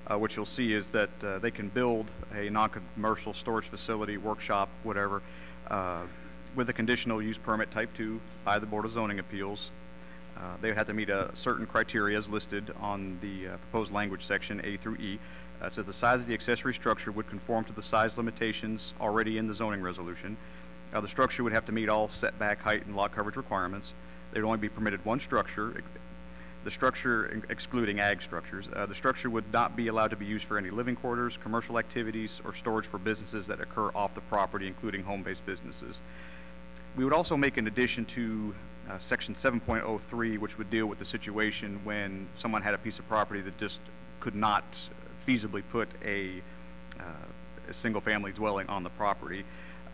what you'll see is that they can build a non-commercial storage facility, workshop, whatever, with a conditional use permit type 2 by the Board of Zoning Appeals. They would have to meet certain criteria as listed on the proposed language section A through E. It says the size of the accessory structure would conform to the size limitations already in the zoning resolution. The structure would have to meet all setback, height, and lot coverage requirements. There would only be permitted one structure, the structure excluding ag structures. The structure would not be allowed to be used for any living quarters, commercial activities, or storage for businesses that occur off the property, including home-based businesses. We would also make an addition to section 7.03, which would deal with the situation when someone had a piece of property that just could not feasibly put a single-family dwelling on the property.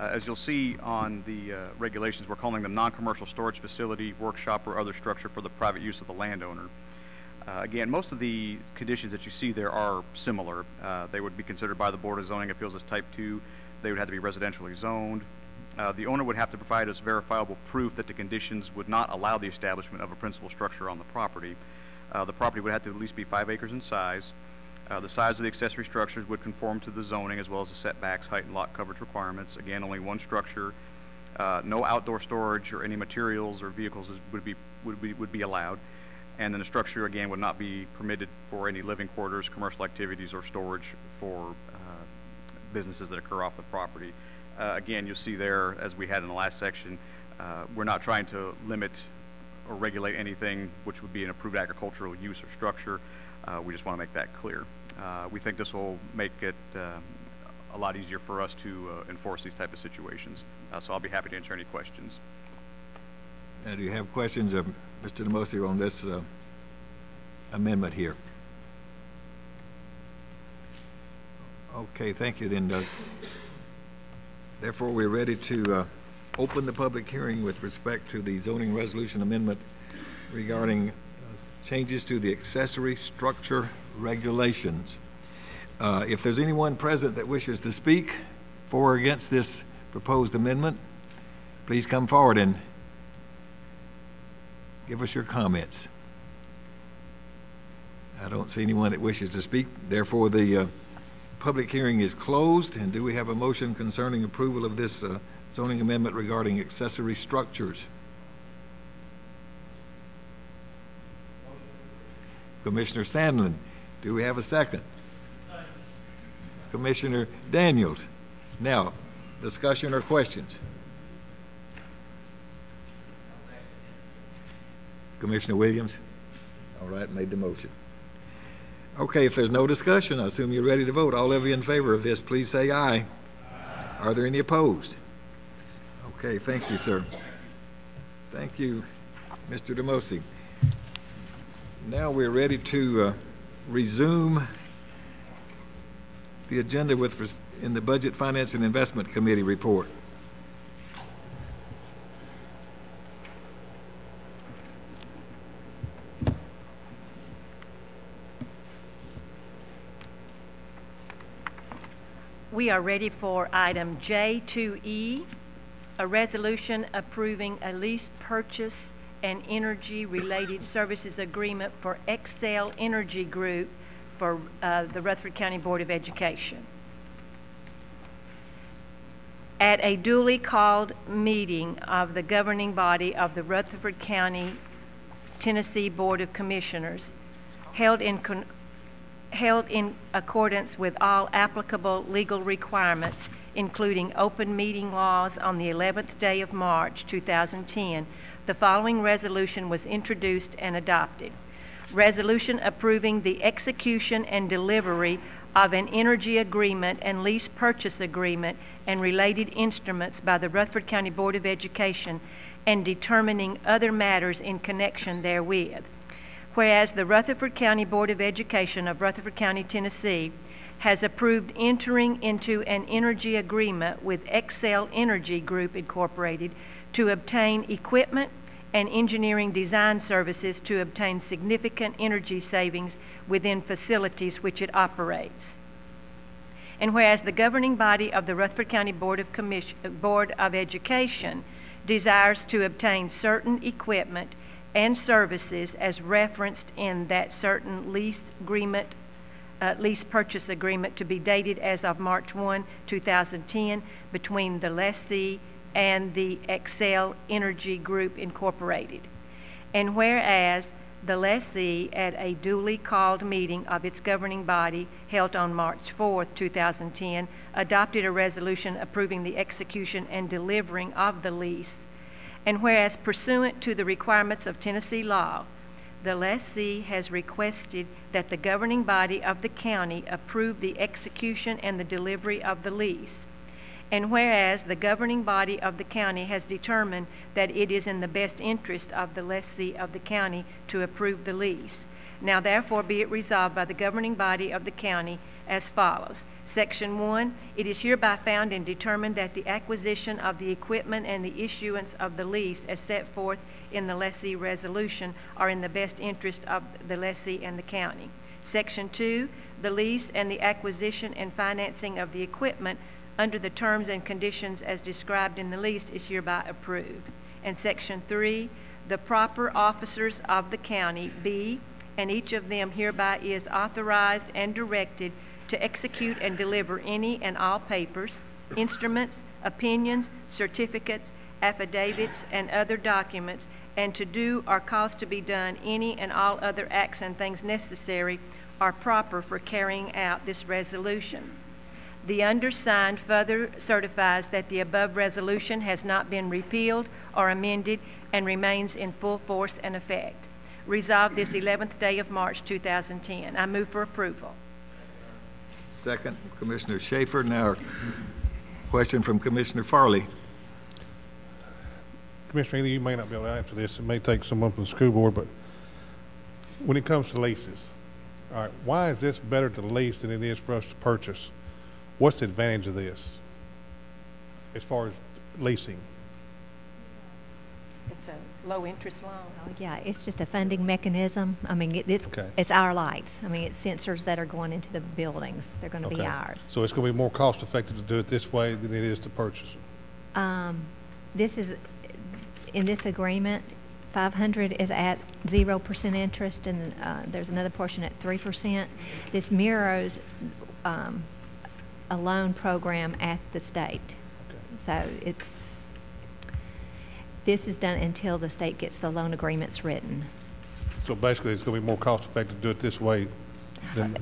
As you'll see on the regulations, we're calling them non-commercial storage facility, workshop, or other structure for the private use of the landowner. Again, most of the conditions that you see there are similar. They would be considered by the Board of Zoning Appeals as type 2. They would have to be residentially zoned. The owner would have to provide us verifiable proof that the conditions would not allow the establishment of a principal structure on the property. The property would have to at least be 5 acres in size. The size of the accessory structures would conform to the zoning as well as the setbacks, height, and lot coverage requirements. Again, only one structure. No outdoor storage or any materials or vehicles would be allowed. And then the structure, again, would not be permitted for any living quarters, commercial activities, or storage for businesses that occur off the property. Again, you'll see there, as we had in the last section, we're not trying to limit or regulate anything which would be an approved agricultural use or structure. We just want to make that clear. We think this will make it a lot easier for us to enforce these type of situations. So I'll be happy to answer any questions. Do you have questions of Mr. DeMosio on this amendment here? Okay, thank you then, Doug. Therefore, we're ready to open the public hearing with respect to the zoning resolution amendment regarding changes to the accessory structure regulations. If there's anyone present that wishes to speak for or against this proposed amendment, please come forward and give us your comments. I don't see anyone that wishes to speak. Therefore, the public hearing is closed. And do we have a motion concerning approval of this zoning amendment regarding accessory structures? Commissioner Sandlin, do we have a second? Commissioner Daniels. Now, discussion or questions? Commissioner Williams? All right, made the motion. Okay, if there's no discussion, I assume you're ready to vote. All of you in favor of this, please say aye. Aye. Are there any opposed? Okay, thank you, sir. Thank you, Mr. DeMosi. Now we're ready to resume the agenda in the Budget, Finance, and Investment Committee report. We are ready for item J2E, a resolution approving a lease purchase and energy-related services agreement for Excel Energy Group for the Rutherford County Board of Education. At a duly called meeting of the governing body of the Rutherford County, Tennessee Board of Commissioners, held in accordance with all applicable legal requirements, including open meeting laws, on the 11th day of March 2010, the following resolution was introduced and adopted. Resolution approving the execution and delivery of an energy agreement and lease purchase agreement and related instruments by the Rutherford County Board of Education and determining other matters in connection therewith. Whereas the Rutherford County Board of Education of Rutherford County, Tennessee, has approved entering into an energy agreement with Excel Energy Group, Incorporated, to obtain equipment and engineering design services to obtain significant energy savings within facilities which it operates. And whereas the governing body of the Rutherford County Board of Education desires to obtain certain equipment and services as referenced in that certain lease purchase agreement to be dated as of March 1, 2010 between the lessee and the Excel Energy Group, Incorporated. And whereas the lessee, at a duly called meeting of its governing body held on March 4, 2010, adopted a resolution approving the execution and delivering of the lease. And whereas pursuant to the requirements of Tennessee law, the lessee has requested that the governing body of the county approve the execution and the delivery of the lease. And whereas the governing body of the county has determined that it is in the best interest of the lessee of the county to approve the lease. Now therefore be it resolved by the governing body of the county as follows. Section 1, it is hereby found and determined that the acquisition of the equipment and the issuance of the lease as set forth in the lessee resolution are in the best interest of the lessee and the county. Section 2, the lease and the acquisition and financing of the equipment under the terms and conditions as described in the lease is hereby approved. And Section 3, the proper officers of the county be, and each of them hereby is authorized and directed to execute and deliver any and all papers, instruments, opinions, certificates, affidavits, and other documents, and to do or cause to be done any and all other acts and things necessary or proper for carrying out this resolution. The undersigned further certifies that the above resolution has not been repealed or amended and remains in full force and effect. Resolved this 11th day of March 2010. I move for approval. Second, Commissioner Schaefer. Now, question from Commissioner Farley. Commissioner, you may not be able to answer this. It may take someone from the school board, but when it comes to leases, all right, why is this better to lease than it is for us to purchase? What's the advantage of this as far as leasing? It's a low-interest loan. Oh, yeah, it's just a funding mechanism. I mean, it's our lights. I mean, it's sensors that are going into the buildings. They're going to be ours. So it's going to be more cost-effective to do it this way than it is to purchase them? This is, in this agreement, 500 is at 0% interest, and there's another portion at 3%. This mirrors a loan program at the state. So this is done until the state gets the loan agreements written. So basically, it's going to be more cost effective to do it this way than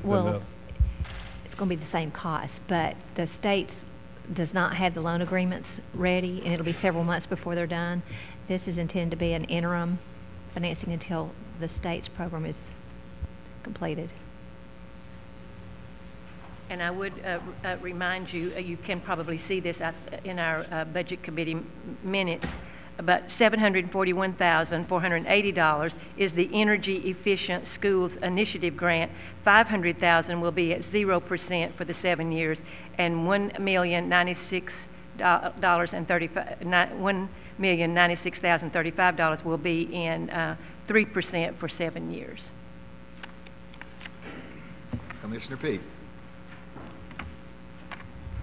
it's going to be the same cost, but the state does not have the loan agreements ready, and it'll be several months before they're done. This is intended to be an interim financing until the state's program is completed. And I would remind you, you can probably see this in our Budget Committee minutes, but $741,480 is the Energy Efficient Schools Initiative Grant. $500,000 will be at 0% for the 7 years, and $1,096,035 will be in 3% for 7 years. Commissioner Peake.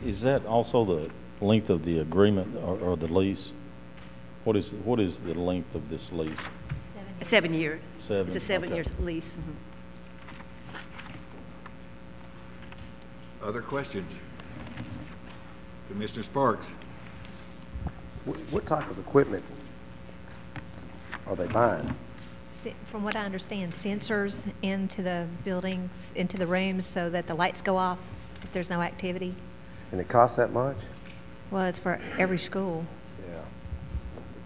Is that also the length of the agreement or the lease? What is the length of this lease? 7 year. Seven. It's a 7 Okay. years lease. Other questions? Commissioner Sparks. What type of equipment are they buying? From what I understand, sensors into the buildings, into the rooms, so that the lights go off if there's no activity. And it costs that much? Well, it's for every school. Yeah.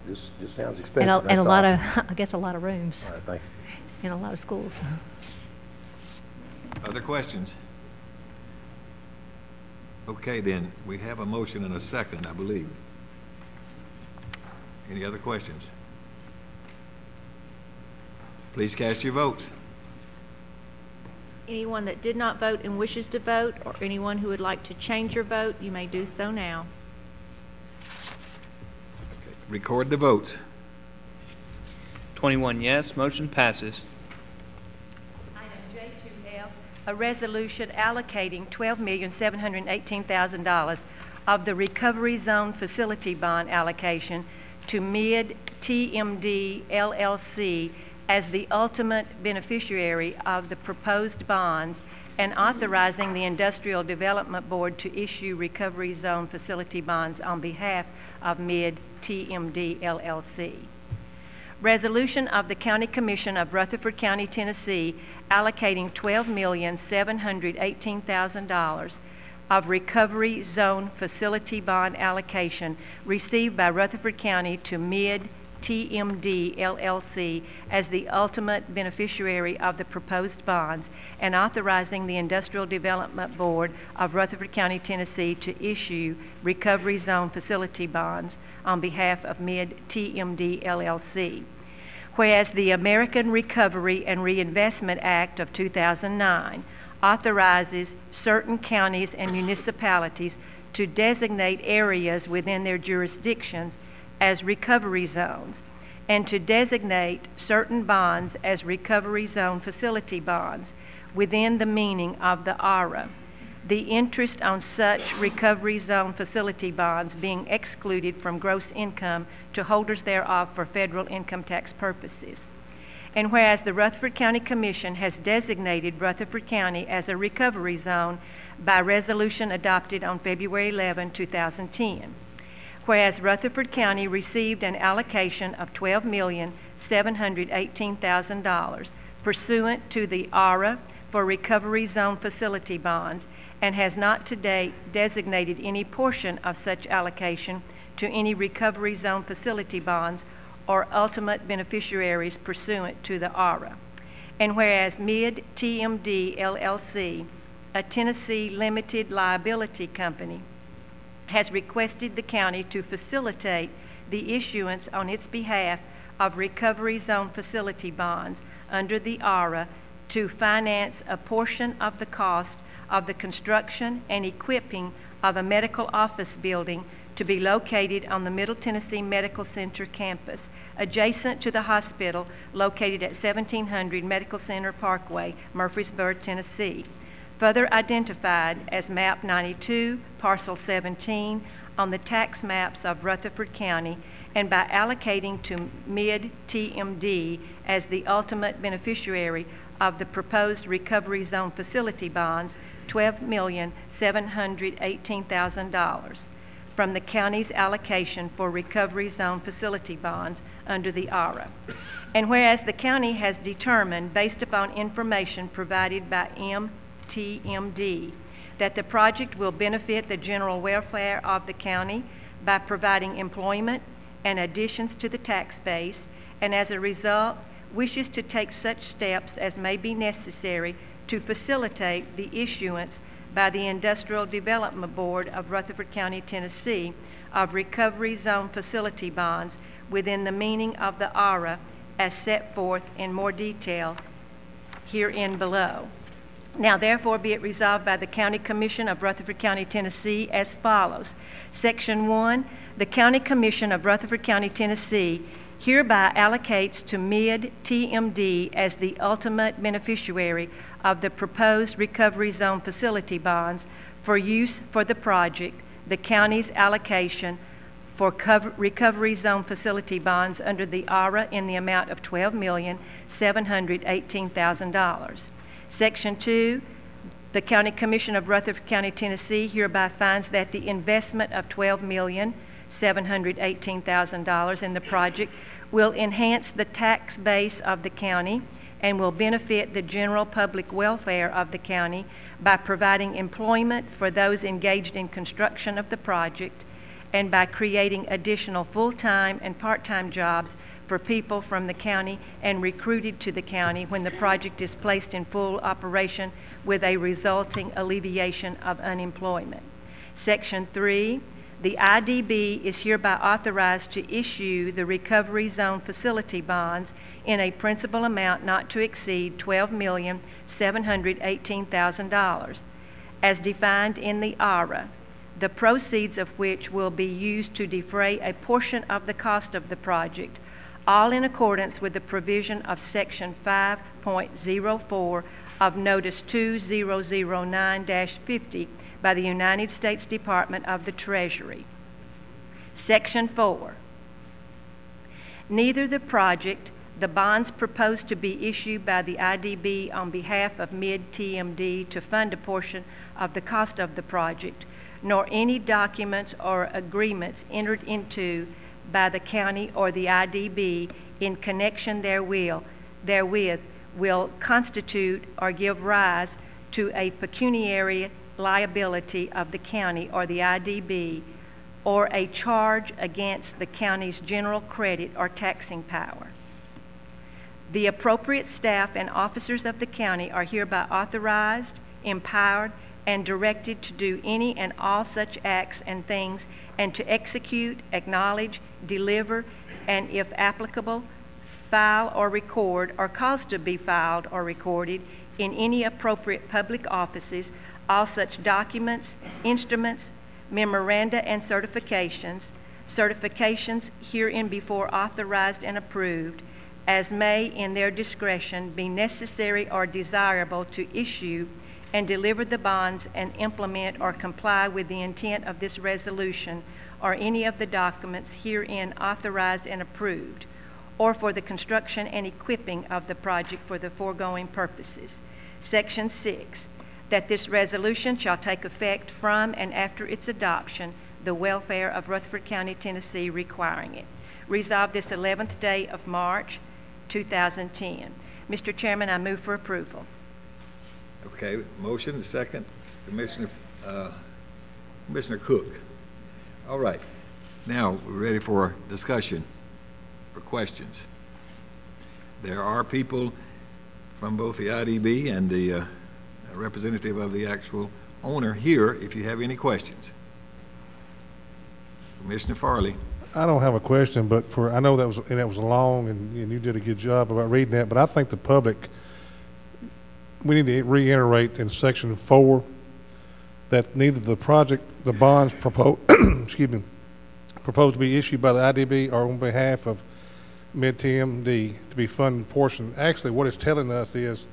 This just sounds expensive. And a lot of, I guess, a lot of rooms. All right, thank you. In a lot of schools. Other questions? Okay, then, we have a motion and a second, I believe. Any other questions? Please cast your votes. Anyone that did not vote and wishes to vote, or anyone who would like to change your vote, you may do so now. Record the votes. 21 yes, motion passes. Item J2F, a resolution allocating $12,718,000 of the Recovery Zone Facility Bond allocation to Mid-TMD LLC as the ultimate beneficiary of the proposed bonds, and authorizing the Industrial Development Board to issue Recovery Zone Facility bonds on behalf of Mid-TMD LLC. Resolution of the County Commission of Rutherford County, Tennessee, allocating $12,718,000 of Recovery Zone Facility bond allocation received by Rutherford County to Mid-TMD LLC as the ultimate beneficiary of the proposed bonds, and authorizing the Industrial Development Board of Rutherford County, Tennessee to issue Recovery Zone Facility bonds on behalf of Mid-TMD LLC. Whereas the American Recovery and Reinvestment Act of 2009 authorizes certain counties and municipalities to designate areas within their jurisdictions as recovery zones, and to designate certain bonds as recovery zone facility bonds within the meaning of the ARA, the interest on such recovery zone facility bonds being excluded from gross income to holders thereof for federal income tax purposes. And whereas the Rutherford County Commission has designated Rutherford County as a recovery zone by resolution adopted on February 11, 2010. Whereas Rutherford County received an allocation of $12,718,000 pursuant to the ARA for Recovery Zone Facility bonds, and has not to date designated any portion of such allocation to any Recovery Zone Facility bonds or ultimate beneficiaries pursuant to the ARA. And whereas Mid-TMD LLC, a Tennessee limited liability company, has requested the county to facilitate the issuance on its behalf of Recovery Zone Facility bonds under the ARA to finance a portion of the cost of the construction and equipping of a medical office building to be located on the Middle Tennessee Medical Center campus, adjacent to the hospital located at 1700 Medical Center Parkway, Murfreesboro, Tennessee, further identified as Map 92, Parcel 17, on the tax maps of Rutherford County, and by allocating to Mid-TMD as the ultimate beneficiary of the proposed recovery zone facility bonds, $12,718,000 from the county's allocation for recovery zone facility bonds under the ARA. And whereas the county has determined, based upon information provided by MTMD, that the project will benefit the general welfare of the county by providing employment and additions to the tax base, and as a result, wishes to take such steps as may be necessary to facilitate the issuance by the Industrial Development Board of Rutherford County, Tennessee, of recovery zone facility bonds within the meaning of the ARA as set forth in more detail herein below. Now therefore be it resolved by the County Commission of Rutherford County, Tennessee as follows. Section 1, the County Commission of Rutherford County, Tennessee hereby allocates to Mid-TMD as the ultimate beneficiary of the proposed recovery zone facility bonds for use for the project, the county's allocation for recovery zone facility bonds under the ARA in the amount of $12,718,000. Section 2, the County Commission of Rutherford County, Tennessee hereby finds that the investment of $12,718,000 in the project will enhance the tax base of the county and will benefit the general public welfare of the county by providing employment for those engaged in construction of the project and by creating additional full-time and part-time jobs for people from the county and recruited to the county when the project is placed in full operation with a resulting alleviation of unemployment. Section 3, the IDB is hereby authorized to issue the recovery zone facility bonds in a principal amount not to exceed $12,718,000 as defined in the ARA, the proceeds of which will be used to defray a portion of the cost of the project, all in accordance with the provision of Section 5.04 of Notice 2009-50 by the United States Department of the Treasury. Section 4. Neither the project, the bonds proposed to be issued by the IDB on behalf of Mid-TMD to fund a portion of the cost of the project, nor any documents or agreements entered into by the county or the IDB in connection therewith will constitute or give rise to a pecuniary liability of the county or the IDB or a charge against the county's general credit or taxing power. The appropriate staff and officers of the county are hereby authorized, empowered, and directed to do any and all such acts and things, and to execute, acknowledge, deliver, and if applicable, file or record or cause to be filed or recorded in any appropriate public offices all such documents, instruments, memoranda, and certifications herein before authorized and approved, as may in their discretion be necessary or desirable to issue and deliver the bonds and implement or comply with the intent of this resolution or any of the documents herein authorized and approved, or for the construction and equipping of the project for the foregoing purposes. Section 6, that this resolution shall take effect from and after its adoption, the welfare of Rutherford County, Tennessee requiring it. Resolved this 11th day of March, 2010. Mr. Chairman, I move for approval. Okay, motion, second, Commissioner Cook. All right, now we're ready for discussion or questions. There are people from both the IDB and the representative of the actual owner here if you have any questions. Commissioner Farley. I don't have a question, but I know that was long, and you did a good job about reading that, but I think the public, we need to reiterate in Section 4 that neither the bonds proposed, proposed to be issued by the IDB or on behalf of Mid-TMD to be funded portion. Actually, what it's telling us is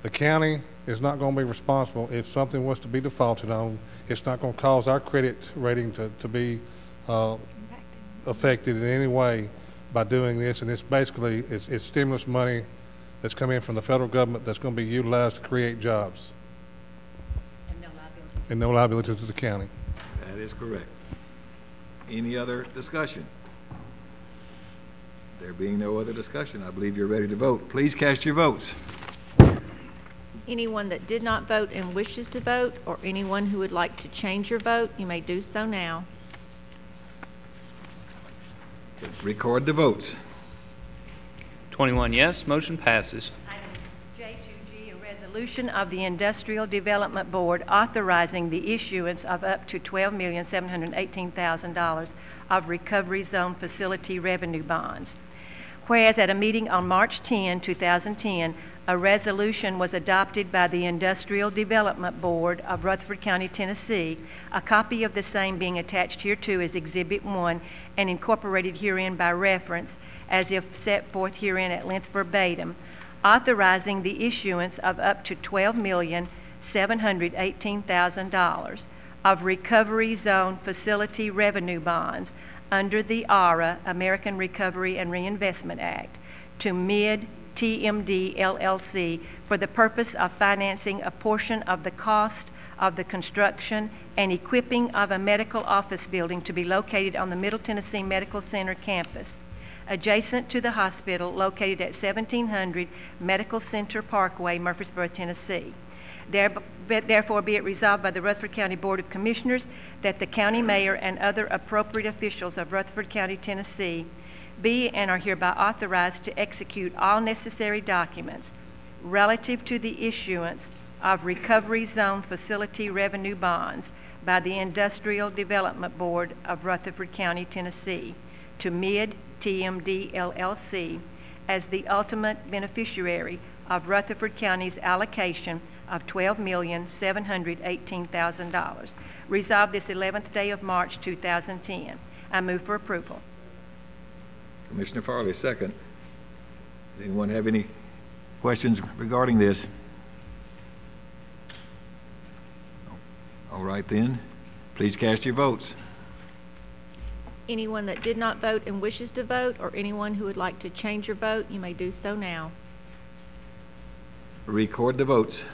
the county is not going to be responsible if something was to be defaulted on. It's not going to cause our credit rating to be affected in any way by doing this, and it's basically, it's stimulus money that's coming in from the federal government that's going to be utilized to create jobs. And no liability to the county. That is correct. Any other discussion? There being no other discussion, I believe you're ready to vote. Please cast your votes. Anyone that did not vote and wishes to vote, or anyone who would like to change your vote, you may do so now. Record the votes. 21 yes, motion passes. Item J2G, a resolution of the Industrial Development Board authorizing the issuance of up to $12,718,000 of Recovery Zone Facility revenue bonds. Whereas at a meeting on March 10, 2010, a resolution was adopted by the Industrial Development Board of Rutherford County, Tennessee, a copy of the same being attached hereto as Exhibit 1 and incorporated herein by reference, as if set forth herein at length verbatim, authorizing the issuance of up to $12,718,000 of Recovery Zone Facility revenue bonds under the ARA, American Recovery and Reinvestment Act, to TMD LLC for the purpose of financing a portion of the cost of the construction and equipping of a medical office building to be located on the Middle Tennessee Medical Center campus, adjacent to the hospital located at 1700 Medical Center Parkway, Murfreesboro, Tennessee. Therefore, be it resolved by the Rutherford County Board of Commissioners that the county mayor and other appropriate officials of Rutherford County, Tennessee, be and are hereby authorized to execute all necessary documents relative to the issuance of Recovery Zone Facility revenue bonds by the Industrial Development Board of Rutherford County, Tennessee, to TMD LLC as the ultimate beneficiary of Rutherford County's allocation of $12,718,000. Resolved this 11th day of March 2010. I move for approval. Commissioner Farley, second. Does anyone have any questions regarding this? All right then, please cast your votes. Anyone that did not vote and wishes to vote, or anyone who would like to change your vote, you may do so now. Record the votes.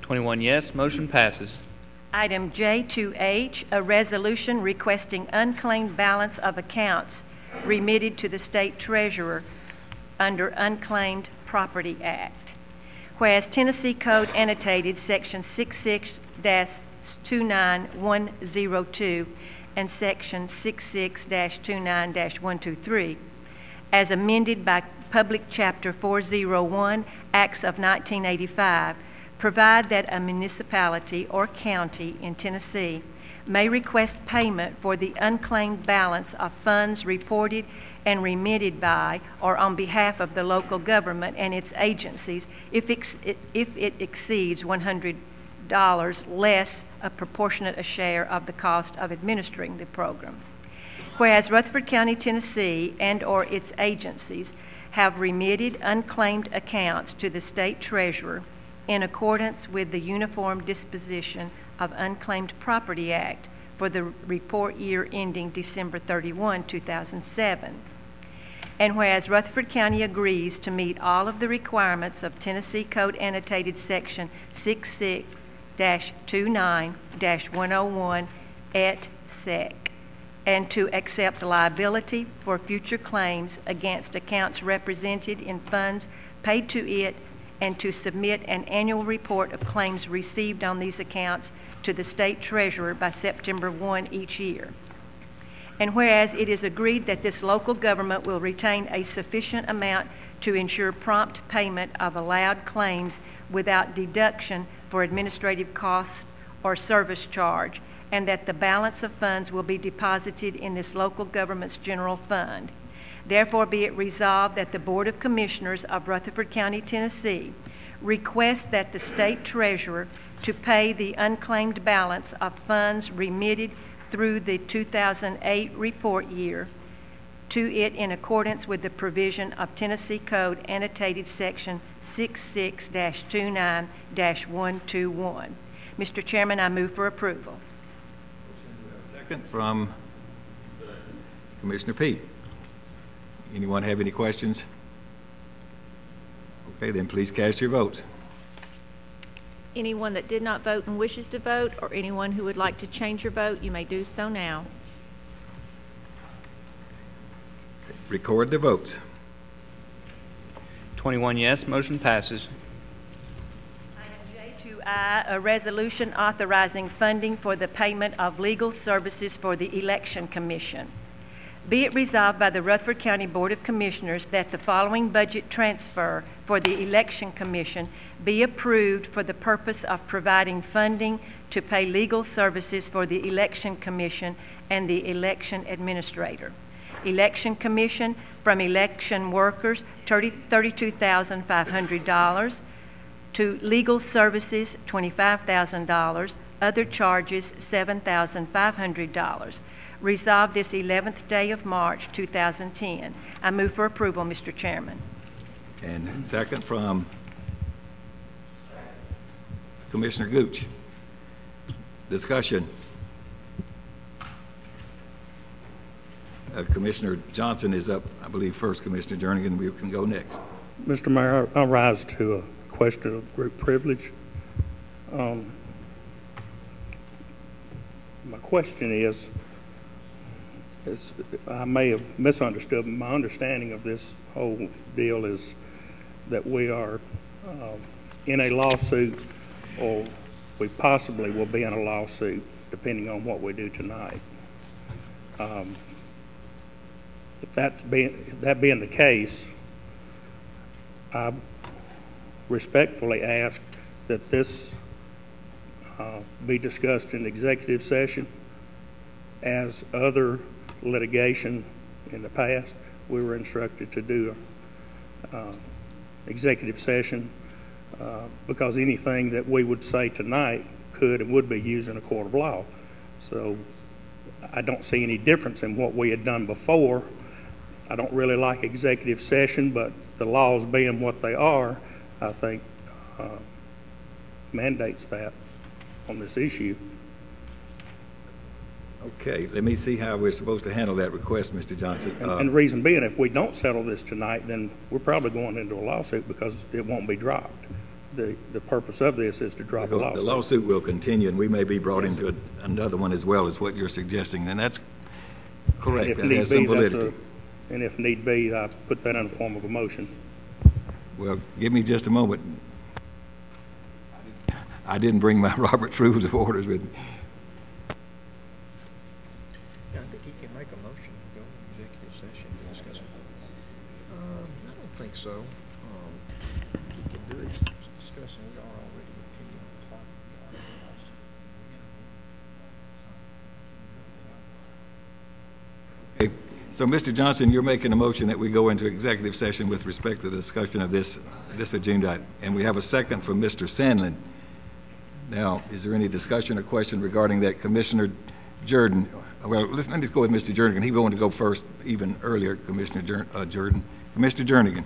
21 yes, motion passes. Item J2H, a resolution requesting unclaimed balance of accounts remitted to the state treasurer under Unclaimed Property Act. Whereas Tennessee Code annotated section 66-29102 and section 66-29-123, as amended by Public Chapter 401, Acts of 1985, provide that a municipality or county in Tennessee may request payment for the unclaimed balance of funds reported and remitted by or on behalf of the local government and its agencies if it exceeds $100 less a proportionate a share of the cost of administering the program. Whereas Rutherford County, Tennessee and or its agencies have remitted unclaimed accounts to the state treasurer in accordance with the Uniform Disposition of Unclaimed Property Act for the report year ending December 31, 2007. And whereas Rutherford County agrees to meet all of the requirements of Tennessee Code annotated section 66-29-101 et sec, and to accept liability for future claims against accounts represented in funds paid to it, and to submit an annual report of claims received on these accounts to the state treasurer by September 1 each year. And whereas it is agreed that this local government will retain a sufficient amount to ensure prompt payment of allowed claims without deduction for administrative costs or service charge, and that the balance of funds will be deposited in this local government's general fund. Therefore, be it resolved that the Board of Commissioners of Rutherford County, Tennessee, requests that the state treasurer to pay the unclaimed balance of funds remitted through the 2008 report year to it in accordance with the provision of Tennessee Code annotated section 66-29-121. Mr. Chairman, I move for approval. Second from Commissioner P. Anyone have any questions? Okay, then please cast your votes. Anyone that did not vote and wishes to vote, or anyone who would like to change your vote, you may do so now. Record the votes. 21 yes, motion passes. Item J2I, a resolution authorizing funding for the payment of legal services for the Election Commission. Be it resolved by the Rutherford County Board of Commissioners that the following budget transfer for the Election Commission be approved for the purpose of providing funding to pay legal services for the Election Commission and the Election Administrator. Election Commission, from election workers, $32,500, to legal services, $25,000, other charges, $7,500. Resolved this 11th day of March, 2010. I move for approval, Mr. Chairman. And second from Commissioner Gooch. Discussion. Commissioner Johnson is up, I believe, first. Commissioner Jernigan, we can go next. Mr. Mayor, I'll rise to a question of group privilege. My question is I may have misunderstood, but my understanding of this whole deal is that we are in a lawsuit, or we possibly will be in a lawsuit, depending on what we do tonight. If that being the case, I respectfully ask that this be discussed in executive session. As other litigation in the past, we were instructed to do executive session because anything that we would say tonight could and would be used in a court of law. So I don't see any difference in what we had done before. I don't really like executive session, but the laws being what they are, I think mandates that on this issue. Okay, let me see how we're supposed to handle that request, Mr. Johnson. And the reason being, if we don't settle this tonight, then we're probably going into a lawsuit because it won't be dropped. The purpose of this is to drop a lawsuit. The lawsuit will continue, and we may be brought into another one as well, is what you're suggesting, and that's correct. That has some validity. And if need be, I put that in the form of a motion. Well, give me just a moment. I didn't bring my Robert's Rules of Orders with me. Yeah, I think he can make a motion to go into executive session to discuss it. I don't think so. I think he can do it discussing we are already opinion on the clock. Okay. So, Mr. Johnson, you're making a motion that we go into executive session with respect to the discussion of this agenda item. And we have a second from Mr. Sandlin. Now, is there any discussion or question regarding that? Commissioner Jordan, well, let me go with Mr. Jernigan. He wanted to go first even earlier, Commissioner Jordan. Commissioner Jernigan.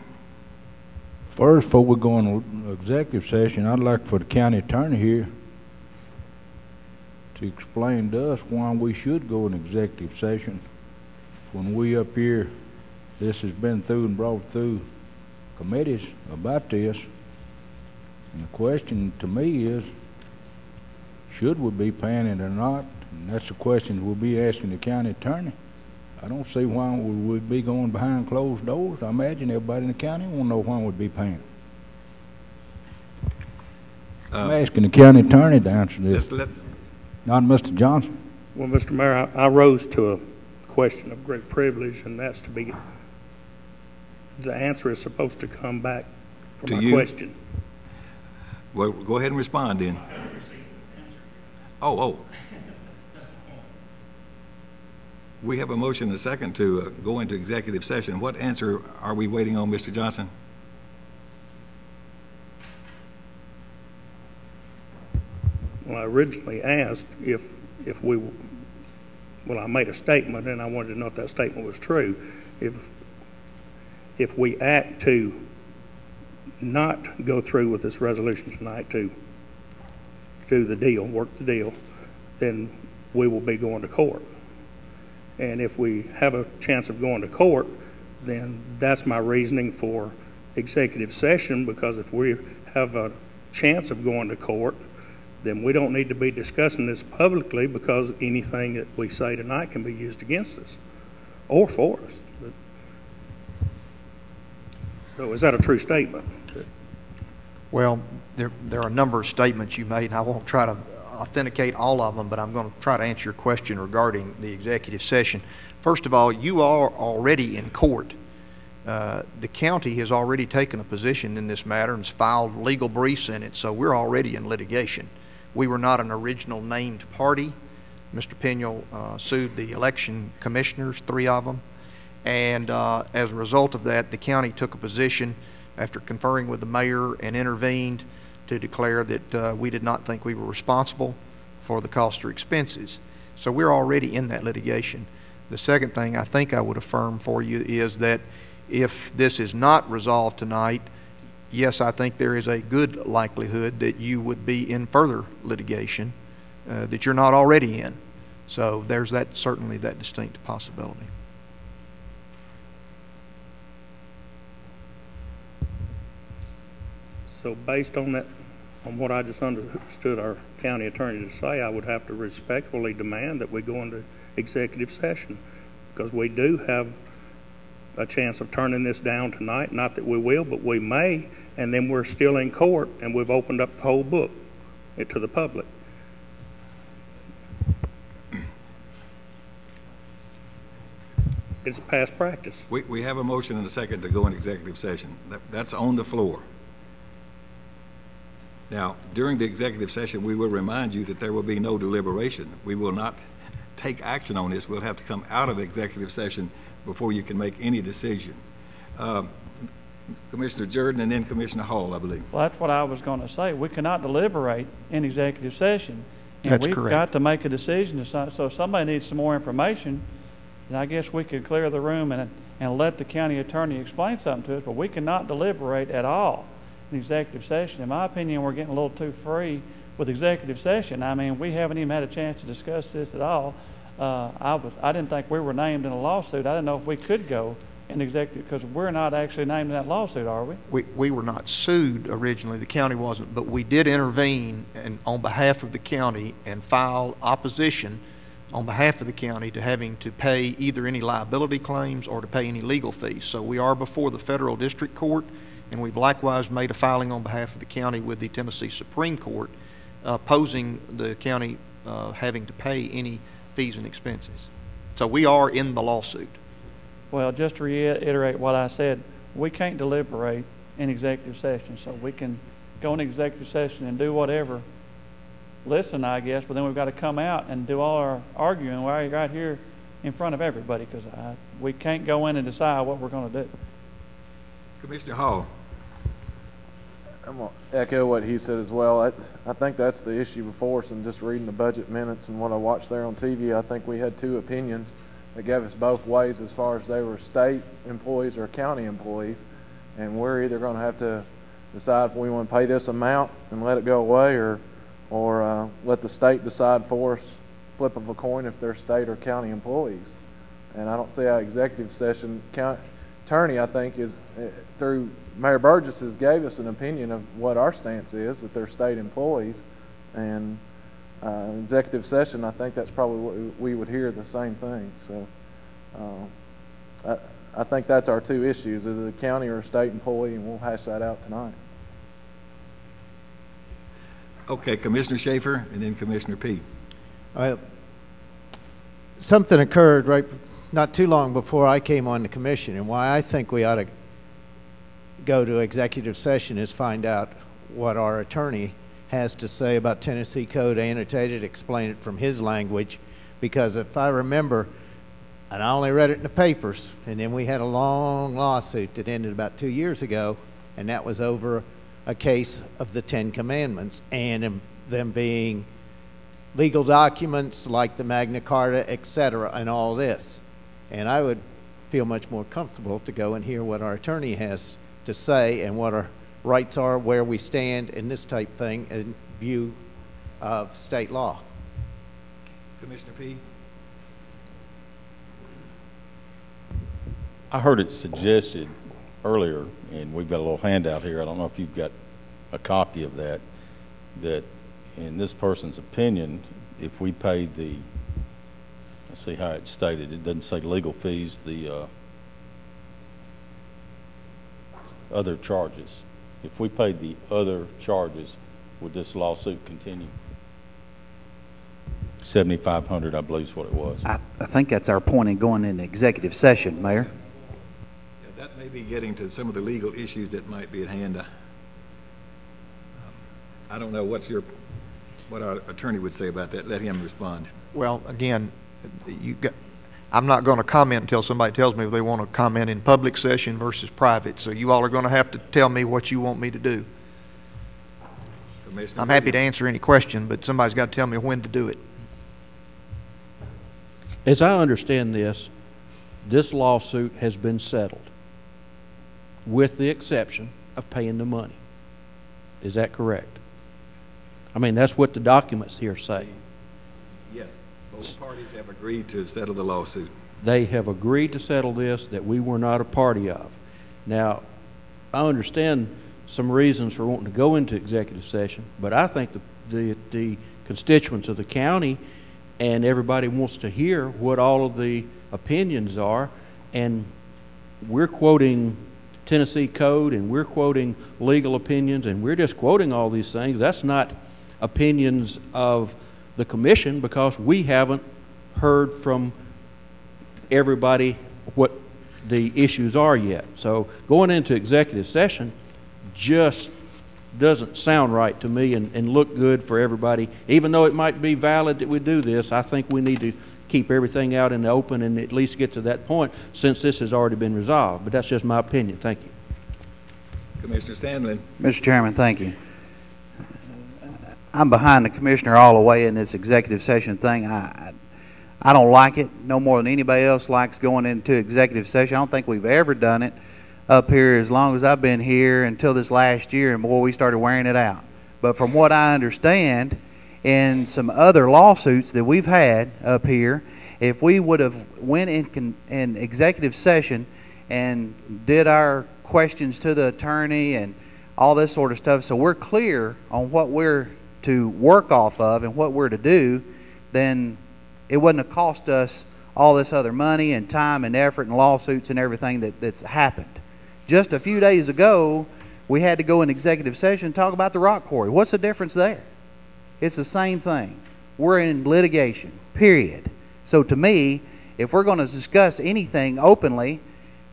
First, before we go into executive session, I'd like for the county attorney here to explain to us why we should go in executive session when we up here, this has been through and brought through committees about this. And the question to me is, should we be paying it or not? And that's the question we'll be asking the county attorney. I don't see why we would be going behind closed doors. I imagine everybody in the county won't know why we'd be paying. I'm asking the county attorney to answer this, not Mr. Johnson. Well, Mr. Mayor, I rose to a question of great privilege, and that's to be, the answer is supposed to come back from my question. Well, go ahead and respond then. Oh. We have a motion and a second to go into executive session. What answer are we waiting on, Mr. Johnson? Well, I originally asked if we, well, I made a statement, and I wanted to know if that statement was true. If we act to not go through with this resolution tonight, to do the deal, work the deal, then we will be going to court. And if we have a chance of going to court, then that's my reasoning for executive session, because if we have a chance of going to court, then we don't need to be discussing this publicly, because anything that we say tonight can be used against us or for us. So is that a true statement? Well, there are a number of statements you made, and I won't try to authenticate all of them, but I'm going to try to answer your question regarding the executive session. First of all, you are already in court. The county has already taken a position in this matter and has filed legal briefs in it, so we're already in litigation. We were not an original named party. Mr. Peniel sued the election commissioners, 3 of them, and as a result of that, the county took a position after conferring with the mayor and intervened to declare that we did not think we were responsible for the cost or expenses. So we're already in that litigation. The second thing I think I would affirm for you is that if this is not resolved tonight, yes, I think there is a good likelihood that you would be in further litigation that you're not already in. So there's that, certainly that distinct possibility. So based on that, on what I just understood our county attorney to say, I would have to respectfully demand that we go into executive session, because we do have a chance of turning this down tonight. Not that we will, but we may, and then we're still in court and we've opened up the whole book to the public. It's past practice. We have a motion and a second to go in executive session. That's on the floor. Now, during the executive session, we will remind you that there will be no deliberation. We will not take action on this. We'll have to come out of executive session before you can make any decision. Commissioner Jordan and then Commissioner Hall, I believe. Well, that's what I was going to say. We cannot deliberate in executive session. And That's we've correct. got to make a decision. So if somebody needs some more information, then I guess we could clear the room and let the county attorney explain something to us, but we cannot deliberate at all in executive session. In my opinion, we're getting a little too free with executive session. I mean, we haven't even had a chance to discuss this at all. I didn't think we were named in a lawsuit. I didn't know if we could go in executive, because we're not actually named in that lawsuit, are we? We were not sued originally, the county wasn't, but we did intervene and on behalf of the county and file opposition on behalf of the county to having to pay either any liability claims or to pay any legal fees. So we are before the federal district court, and we've likewise made a filing on behalf of the county with the Tennessee Supreme Court opposing the county having to pay any fees and expenses. So we are in the lawsuit. Well, just to reiterate what I said, we can't deliberate in executive session, so we can go in executive session and do whatever, listen, I guess, but then we've got to come out and do all our arguing right here in front of everybody, because we can't go in and decide what we're going to do. Commissioner Hall. I'm going to echo what he said as well. I think that's the issue before us, and just reading the budget minutes and what I watched there on TV, I think we had 2 opinions that gave us both ways as far as they were state employees or county employees, and we're either going to have to decide if we want to pay this amount and let it go away, or let the state decide for us, flip of a coin, if they're state or county employees. And I don't see how executive session, attorney, I think, is through Mayor Burgess has gave us an opinion of what our stance is, that they're state employees, and executive session, I think that's probably what we would hear the same thing. So I think that's our 2 issues, is it a county or a state employee, and we'll hash that out tonight. Okay, Commissioner Schaefer and then Commissioner P. Something occurred not too long before I came on the commission, and why I think we ought to go to executive session is find out what our attorney has to say about Tennessee Code Annotated, explain it from his language, because if I remember, and I only read it in the papers, and then we had a long lawsuit that ended about 2 years ago, and that was over a case of the 10 Commandments and them being legal documents like the Magna Carta, etc., and all this. And I would feel much more comfortable to go and hear what our attorney has to say and what our rights are, where we stand in this type thing in view of state law. Commissioner P. I heard it suggested earlier, and we've got a little handout here. I don't know if you've got a copy of that, that in this person's opinion, if we paid the, let's see how it's stated, it doesn't say legal fees, the other charges. If we paid the other charges, would this lawsuit continue? 7,500, I believe is what it was. I think that's our point in going into executive session, Mayor. Yeah, that may be getting to some of the legal issues that might be at hand. I don't know what our attorney would say about that. Let him respond. Well, again, I'm not going to comment until somebody tells me if they want to comment in public session versus private. So you all are going to have to tell me what you want me to do. I'm happy to answer any question, but somebody's got to tell me when to do it. As I understand this lawsuit has been settled with the exception of paying the money. Is that correct? I mean, that's what the documents here say. Yes, both parties have agreed to settle the lawsuit. They have agreed to settle this that we were not a party of. Now, I understand some reasons for wanting to go into executive session, but I think the constituents of the county and everybody wants to hear what all of the opinions are, and we're quoting Tennessee code and we're quoting legal opinions and we're just quoting all these things. That's not opinions of the commission because we haven't heard from everybody what the issues are yet. So going into executive session just doesn't sound right to me and look good for everybody. Even though it might be valid that we do this, I think we need to keep everything out in the open and at least get to that point since this has already been resolved. But that's just my opinion. Thank you. Commissioner Sandlin. Mr. Chairman, thank you. I'm behind the commissioner all the way in this executive session thing. I don't like it no more than anybody else likes going into executive session. I don't think we've ever done it up here as long as I've been here until this last year, and boy, we started wearing it out. But from what I understand, in some other lawsuits that we've had up here, if we would have went in executive session and did our questions to the attorney and all this sort of stuff, so we're clear on what we're to work off of and what we're to do, then it wouldn't have cost us all this other money and time and effort and lawsuits and everything that's happened. Just a few days ago, we had to go in executive session and talk about the rock quarry. What's the difference there? It's the same thing. We're in litigation, period. So to me, if we're going to discuss anything openly,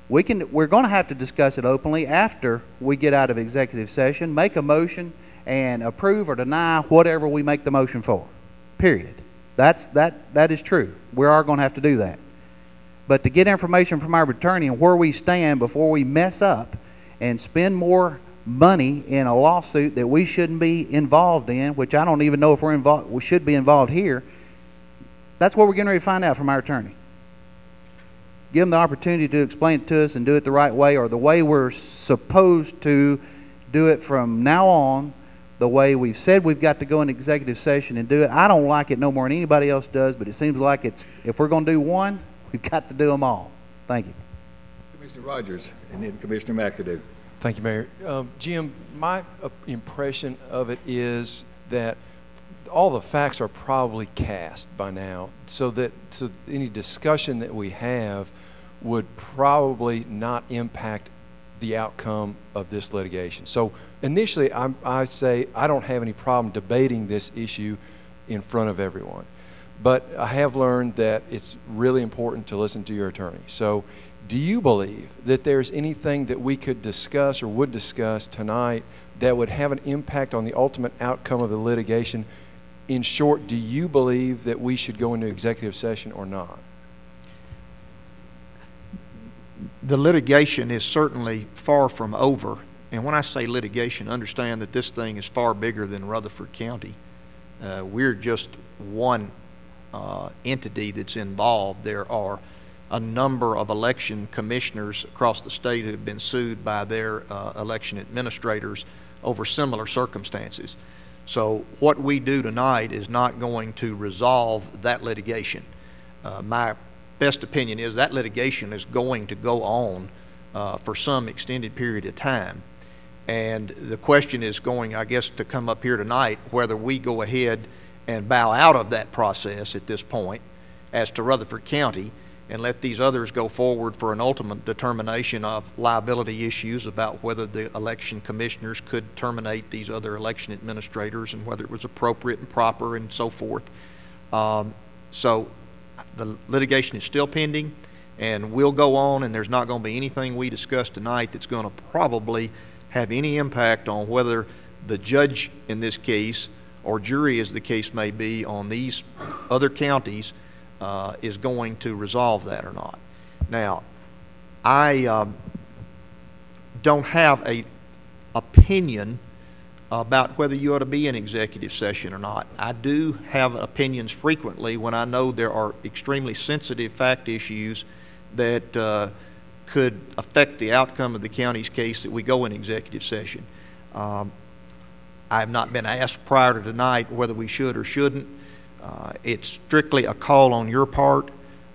we're going to have to discuss it openly after we get out of executive session, make a motion, and approve or deny whatever we make the motion for, period. That is true. We are going to have to do that. But to get information from our attorney and where we stand before we mess up and spend more money in a lawsuit that we shouldn't be involved in, which I don't even know if we should be involved here, that's what we're getting ready to find out from our attorney. Give them the opportunity to explain it to us and do it the right way, or the way we're supposed to do it from now on, the way we've said we've got to go in executive session and do it. I don't like it no more than anybody else does, but it seems like if we're going to do one, we've got to do them all. Thank you. Commissioner Rogers and then Commissioner McAdoo. Thank you, Mayor. Jim, my impression of it is that all the facts are probably cast by now, so any discussion that we have would probably not impact the outcome of this litigation. So initially, I say I don't have any problem debating this issue in front of everyone. But I have learned that it's really important to listen to your attorney. So do you believe that there's anything that we could discuss or would discuss tonight that would have an impact on the ultimate outcome of the litigation? In short, do you believe that we should go into executive session or not? The litigation is certainly far from over. And when I say litigation, understand that this thing is far bigger than Rutherford County. We're just one entity that's involved. There are a number of election commissioners across the state who have been sued by their election administrators over similar circumstances. So what we do tonight is not going to resolve that litigation. My best opinion is that litigation is going to go on for some extended period of time. And the question is going, I guess, to come up here tonight, whether we go ahead and bow out of that process at this point as to Rutherford County and let these others go forward for an ultimate determination of liability issues about whether the election commissioners could terminate these other election administrators and whether it was appropriate and proper and so forth. So the litigation is still pending and will go on, and there's not going to be anything we discuss tonight that's going to probably have any impact on whether the judge in this case or jury, as the case may be, on these other counties is going to resolve that or not. Now, I don't have an opinion about whether you ought to be in executive session or not. I do have opinions frequently when I know there are extremely sensitive fact issues that could affect the outcome of the county's case that we go in executive session. I have not been asked prior to tonight whether we should or shouldn't. It's strictly a call on your part.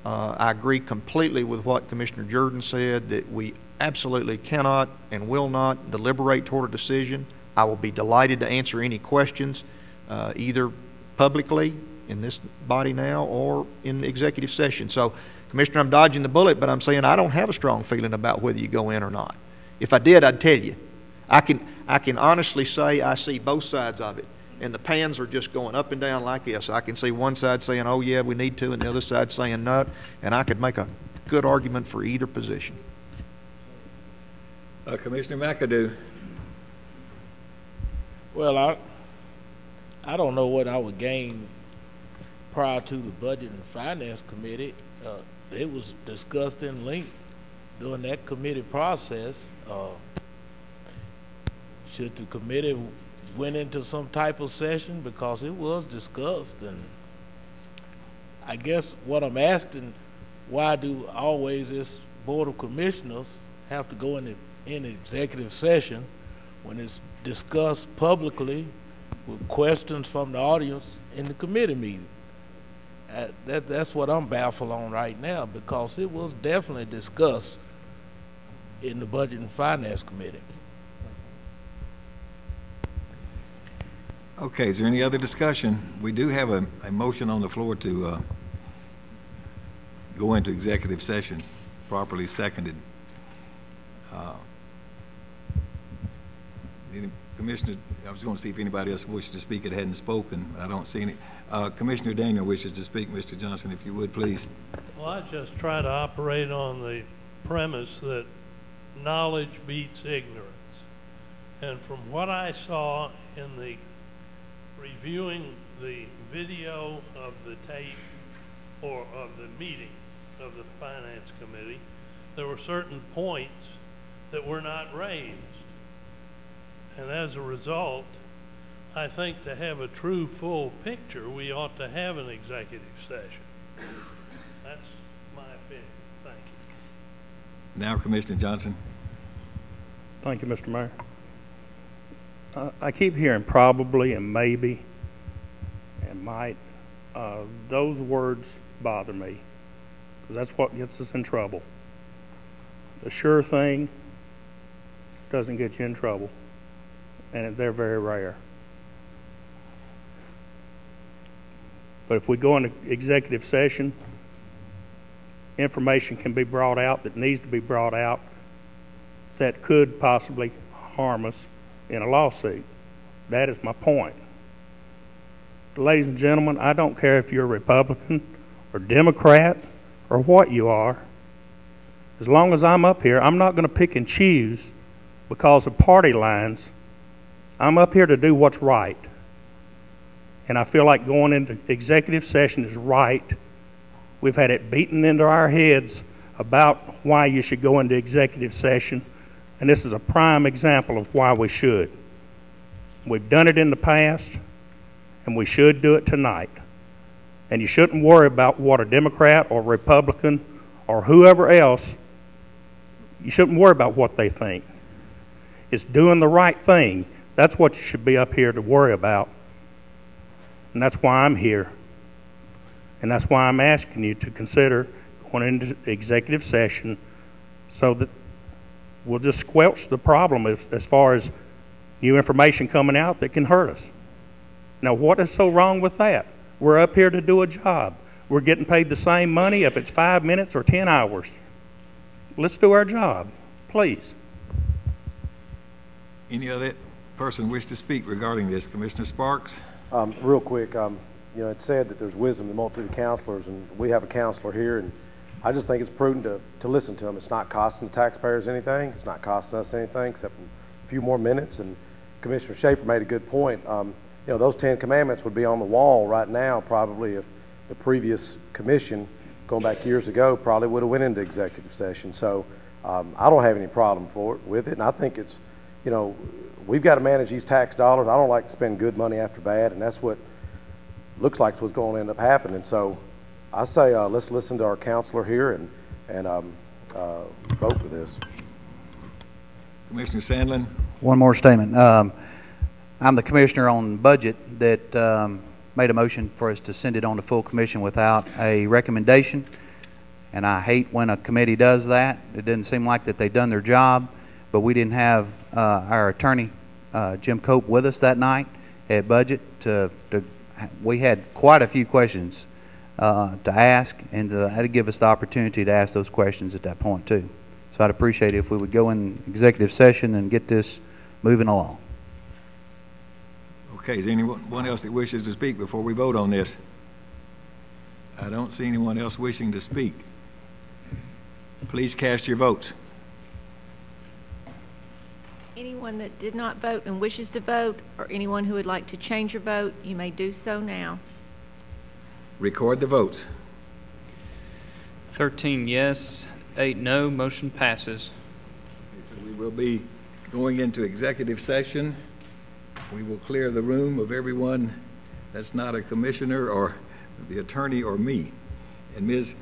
I agree completely with what Commissioner Jordan said, that we absolutely cannot and will not deliberate toward a decision. I will be delighted to answer any questions, either publicly in this body now or in executive session. So, Commissioner, I'm dodging the bullet, but I'm saying I don't have a strong feeling about whether you go in or not. If I did, I'd tell you. I can honestly say I see both sides of it, and the pans are just going up and down like this. I can see one side saying, oh yeah, we need to, and the other side saying no, and I could make a good argument for either position. Commissioner McAdoo. Well, I don't know what I would gain prior to the Budget and Finance Committee. It was discussed in length during that committee process. Should the committee went into some type of session, because it was discussed, and I guess what I'm asking, why do always this Board of Commissioners have to go in executive session when it's discussed publicly with questions from the audience in the committee meeting? That's what I'm baffled on right now, because it was definitely discussed in the Budget and Finance Committee. Okay, is there any other discussion? We do have a motion on the floor to go into executive session, properly seconded. Commissioner, I was going to see if anybody else wishes to speak that hadn't spoken. I don't see any. Commissioner Daniel wishes to speak. Mr. Johnson, if you would, please. Well, I just try to operate on the premise that knowledge beats ignorance. And from what I saw in the reviewing the video of the tape or of the meeting of the Finance Committee, there were certain points that were not raised. And as a result, I think to have a true full picture, we ought to have an executive session. That's my opinion. Thank you. Now, Commissioner Johnson. Thank you, Mr. Mayor. I keep hearing probably and maybe and might. Those words bother me, because that's what gets us in trouble. The sure thing doesn't get you in trouble, and they're very rare. But if we go into executive session, information can be brought out that needs to be brought out that could possibly harm us in a lawsuit. That is my point. Ladies and gentlemen, I don't care if you're a Republican or Democrat or what you are. As long as I'm up here, I'm not going to pick and choose because of party lines. I'm up here to do what's right. And I feel like going into executive session is right. We've had it beaten into our heads about why you should go into executive session, and this is a prime example of why we should. We've done it in the past, and we should do it tonight. And you shouldn't worry about what a Democrat or Republican or whoever else, you shouldn't worry about what they think. It's doing the right thing. That's what you should be up here to worry about. And that's why I'm here. And that's why I'm asking you to consider going into executive session so that we'll just squelch the problem as far as new information coming out that can hurt us. Now, what is so wrong with that? We're up here to do a job. We're getting paid the same money if it's 5 minutes or 10 hours. Let's do our job, please. Any other person wish to speak regarding this? Commissioner Sparks? Real quick, you know, it's said that there's wisdom in the multitude of counselors, and we have a counselor here, and I just think it's prudent to listen to him. It's not costing the taxpayers anything. It's not costing us anything except a few more minutes. And Commissioner Schaefer made a good point. You know, those 10 commandments would be on the wall right now probably if the previous commission, going back years ago, probably would have went into executive session. So I don't have any problem with it. And I think it's, you know, we've got to manage these tax dollars. I don't like to spend good money after bad, and that's what looks like what's going to end up happening. So I say let's listen to our counselor here and vote for this. Commissioner Sandlin? One more statement. I'm the commissioner on budget that made a motion for us to send it on to full commission without a recommendation, and I hate when a committee does that. It didn't seem like that they'd done their job, but we didn't have our attorney Jim Cope with us that night at budget. We had quite a few questions to ask, and had to give us the opportunity to ask those questions at that point too. So I'd appreciate it if we would go in executive session and get this moving along. Okay, is there anyone else that wishes to speak before we vote on this? I don't see anyone else wishing to speak. Please cast your votes. Anyone that did not vote and wishes to vote, or anyone who would like to change your vote, you may do so now. Record the votes. 13 yes, 8 no, motion passes. So we will be going into executive session. We will clear the room of everyone that's not a commissioner or the attorney or me. And Ms.,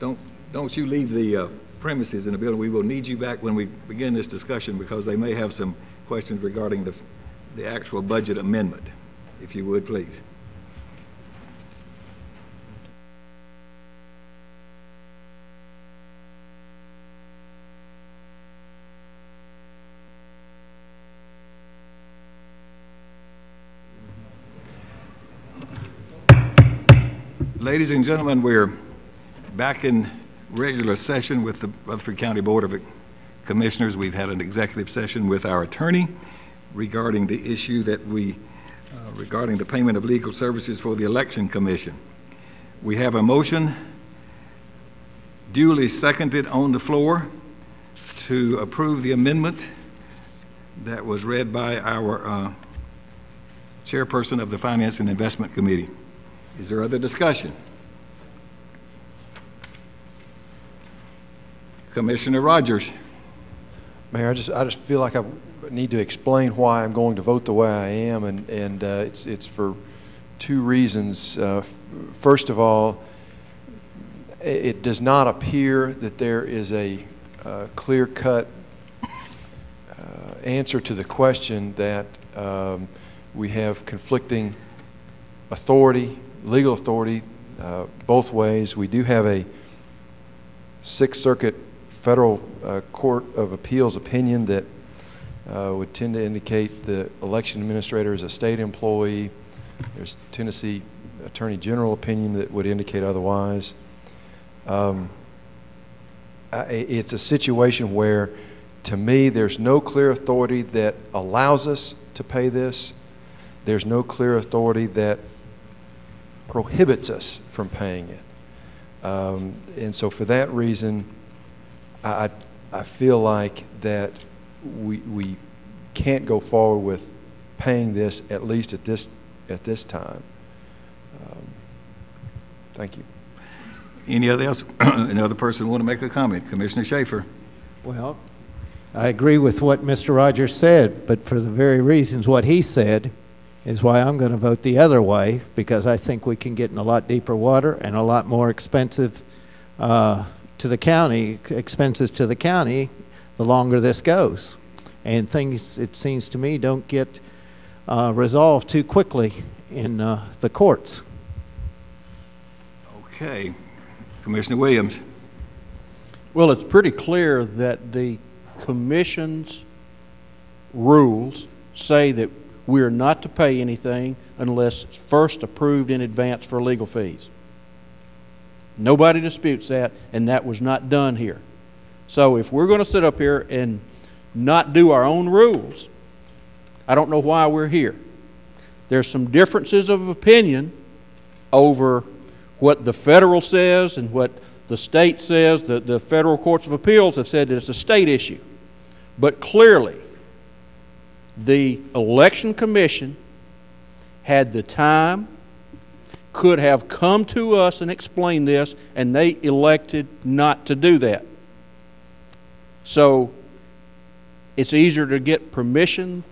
don't you leave the premises in the building. We will need you back when we begin this discussion because they may have some questions regarding the actual budget amendment. If you would, please. Ladies and gentlemen, we're back in regular session with the Rutherford County Board of Commissioners. We've had an executive session with our attorney regarding the issue that regarding the payment of legal services for the Election Commission. We have a motion duly seconded on the floor to approve the amendment that was read by our chairperson of the Finance and Investment Committee. Is there other discussion? Commissioner Rogers. Mayor, I just feel like I need to explain why I'm going to vote the way I am, and it's for two reasons. First of all, it does not appear that there is a clear-cut answer to the question that we have conflicting authority, legal authority, both ways. We do have a Sixth Circuit Federal Court of Appeals opinion that would tend to indicate the election administrator is a state employee. There's Tennessee Attorney General opinion that would indicate otherwise. It's a situation where, to me, there's no clear authority that allows us to pay this. There's no clear authority that prohibits us from paying it. And so for that reason, I feel like that we can't go forward with paying this, at least at this time. Thank you. Any other person want to make a comment? Commissioner Schaefer. Well, I agree with what Mr. Rogers said, but for the very reasons what he said is why I'm going to vote the other way, because I think we can get in a lot deeper water and a lot more expensive to the county, expenses to the county, the longer this goes. And things, it seems to me, don't get resolved too quickly in the courts. Okay. Commissioner Williams. Well, it's pretty clear that the commission's rules say that we are not to pay anything unless it's first approved in advance for legal fees. Nobody disputes that, and that was not done here. So if we're going to sit up here and not do our own rules, I don't know why we're here. There's some differences of opinion over what the federal says and what the state says. The federal courts of appeals have said that it's a state issue. But clearly, the election commission had the time, could have come to us and explained this, and they elected not to do that. So it's easier to get permission,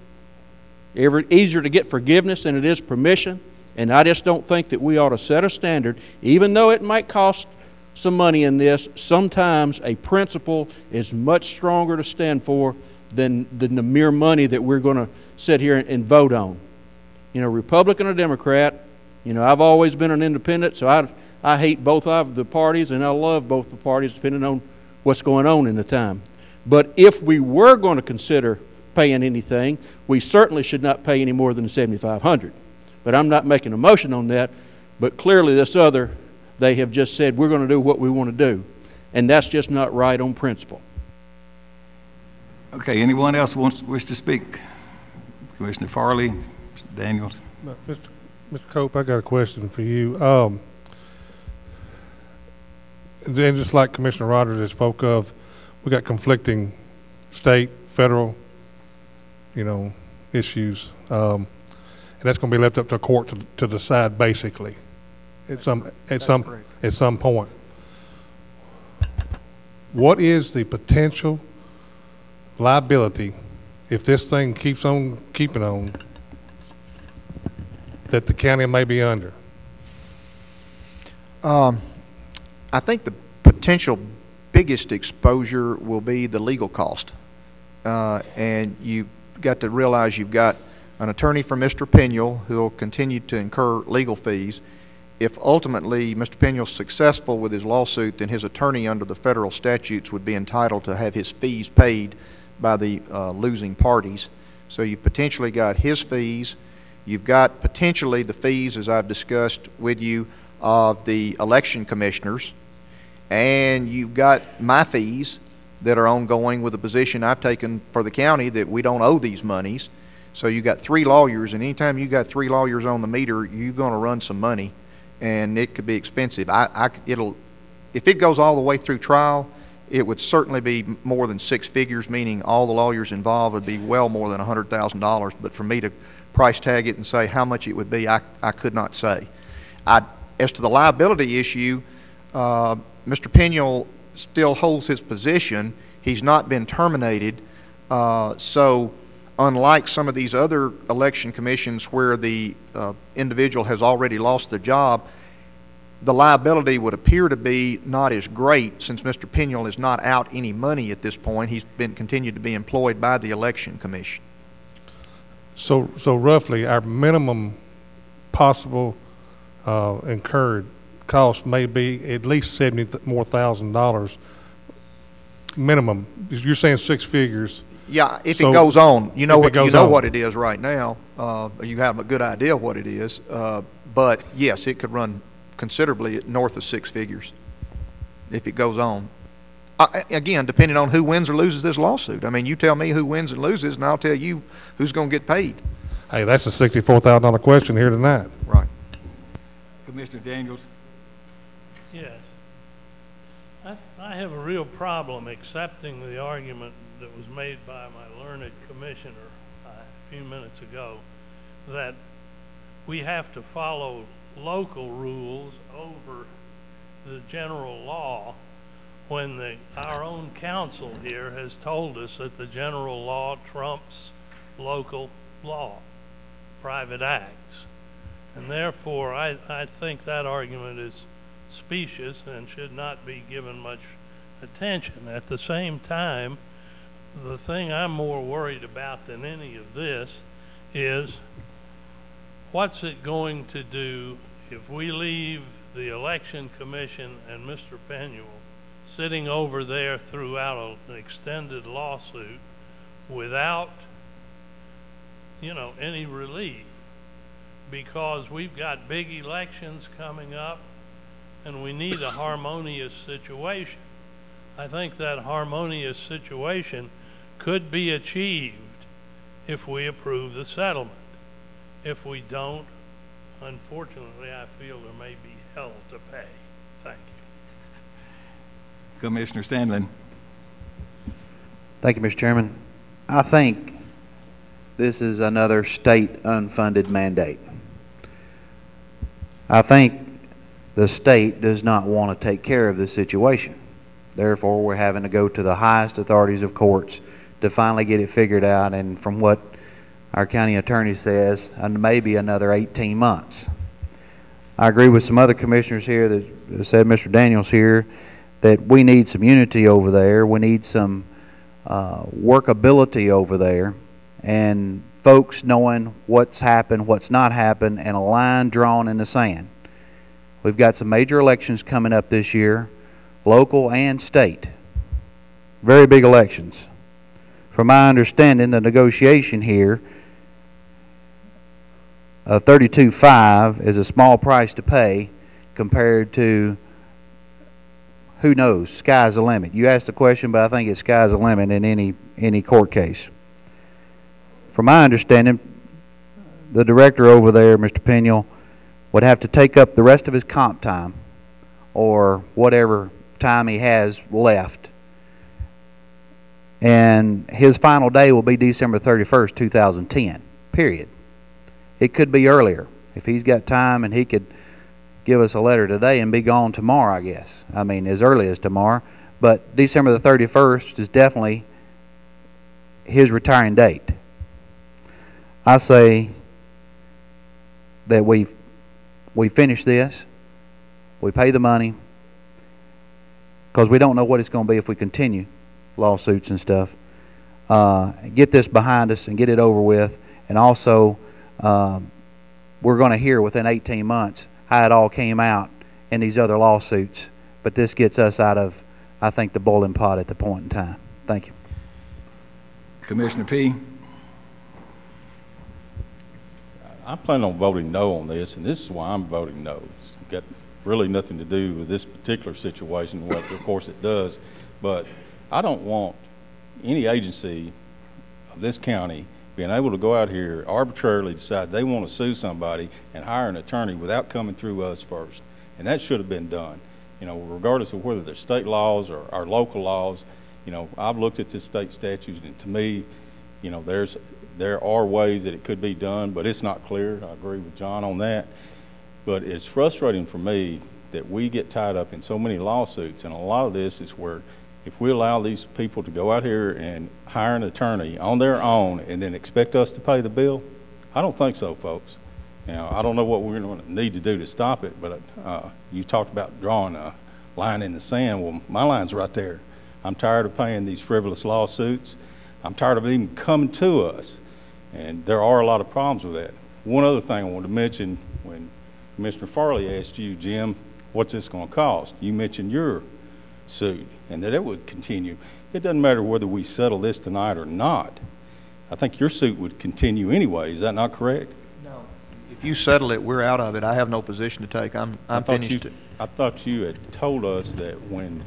easier to get forgiveness than it is permission, and I just don't think that we ought to set a standard, even though it might cost some money in this. Sometimes a principle is much stronger to stand for than the mere money that we're going to sit here and vote on. You know, Republican or Democrat, you know, I've always been an independent, so I hate both of the parties, and I love both the parties depending on what's going on in the time. But if we were going to consider paying anything, we certainly should not pay any more than $7,500. But I'm not making a motion on that. But clearly this other, they have just said we're going to do what we want to do. And that's just not right on principle. Okay, anyone else wish to speak? Commissioner Farley, Mr. Daniels. Mr. Cope, I got a question for you. Then just like Commissioner Rogers has spoke of, we got conflicting state, federal, you know, issues. And that's going to be left up to a court to decide basically at some point. What is the potential liability if this thing keeps on keeping on that the county may be under? I think the potential biggest exposure will be the legal cost. And you've got to realize you've got an attorney for Mr. Peniel who will continue to incur legal fees. If ultimately Mr. Peniel's successful with his lawsuit, then his attorney under the federal statutes would be entitled to have his fees paid by the losing parties. So you've potentially got his fees. You've got potentially the fees, as I've discussed with you, of the election commissioners. And you've got my fees that are ongoing with the position I've taken for the county that we don't owe these monies. So you've got 3 lawyers, and anytime you got 3 lawyers on the meter, you're going to run some money, and it could be expensive. If it goes all the way through trial, it would certainly be more than 6 figures, meaning all the lawyers involved would be well more than $100,000. But for me to price tag it and say how much it would be, I could not say. As to the liability issue, Mr. Peniel still holds his position. He's not been terminated. So unlike some of these other election commissions where the individual has already lost the job, the liability would appear to be not as great since Mr. Peniel is not out any money at this point. He's been continued to be employed by the election commission. So roughly our minimum possible incurred cost may be at least $70,000 minimum. You're saying 6 figures. Yeah, if it goes on, you know what it is right now. You have a good idea what it is. But yes, it could run considerably north of 6 figures if it goes on. Again, depending on who wins or loses this lawsuit. I mean, you tell me who wins and loses, and I'll tell you who's going to get paid. Hey, that's a $64,000 question here tonight. Right. Commissioner Daniels. Yes. I have a real problem accepting the argument that was made by my learned commissioner a few minutes ago that we have to follow local rules over the general law when our own council here has told us that the general law trumps local law, private acts. And therefore, I think that argument is specious and should not be given much attention. At the same time, the thing I'm more worried about than any of this is what's it going to do if we leave the election commission and Mr. Peniel sitting over there throughout an extended lawsuit without, you know, any relief, because we've got big elections coming up and we need a harmonious situation. I think that harmonious situation could be achieved if we approve the settlement. If we don't, unfortunately, I feel there may be hell to pay. Thank you. Commissioner Sandlin. Thank you, Mr. Chairman. I think this is another state unfunded mandate. I think the state does not want to take care of this situation. Therefore, we're having to go to the highest authorities of courts to finally get it figured out, and from what our county attorney says, maybe another 18 months. I agree with some other commissioners here that said, Mr. Daniels here, that we need some unity over there. We need some workability over there, and folks knowing what's happened, what's not happened, and a line drawn in the sand. We've got some major elections coming up this year, local and state. Very big elections. From my understanding, the negotiation here of $32.5 is a small price to pay compared to, who knows, sky's the limit. You asked the question, but I think it's sky's the limit in any court case. From my understanding, the director over there, Mr. Peniel, would have to take up the rest of his comp time or whatever time he has left. And his final day will be December 31st, 2010, period. It could be earlier. If he's got time and he could give us a letter today and be gone tomorrow, I guess. I mean, as early as tomorrow. But December the 31st is definitely his retiring date. I say that we finish this, we pay the money, because we don't know what it's going to be if we continue lawsuits and stuff. Get this behind us and get it over with. And also, we're going to hear within 18 months how it all came out in these other lawsuits. But this gets us out of, I think, the boiling pot at the point in time. Thank you. Commissioner P. I plan on voting no on this, and this is why I'm voting no. It's got really nothing to do with this particular situation, what of course it does, but I don't want any agency of this county being able to go out here arbitrarily decide they want to sue somebody and hire an attorney without coming through us first. And that should have been done. You know, regardless of whether they're state laws or our local laws, you know, I've looked at the state statutes, and to me, you know, there are ways that it could be done, but it's not clear. I agree with John on that. But it's frustrating for me that we get tied up in so many lawsuits, and a lot of this is where if we allow these people to go out here and hire an attorney on their own and then expect us to pay the bill, I don't think so, folks. You know, I don't know what we're going to need to do to stop it, but you talked about drawing a line in the sand. Well, my line's right there. I'm tired of paying these frivolous lawsuits. I'm tired of even coming to us, and there are a lot of problems with that. One other thing I wanted to mention, when Commissioner Farley asked you, Jim, what's this going to cost? You mentioned your suit and that it would continue. It doesn't matter whether we settle this tonight or not. I think your suit would continue anyway. Is that not correct? No. If you settle it, we're out of it. I have no position to take. I'm finished. I thought you had told us that when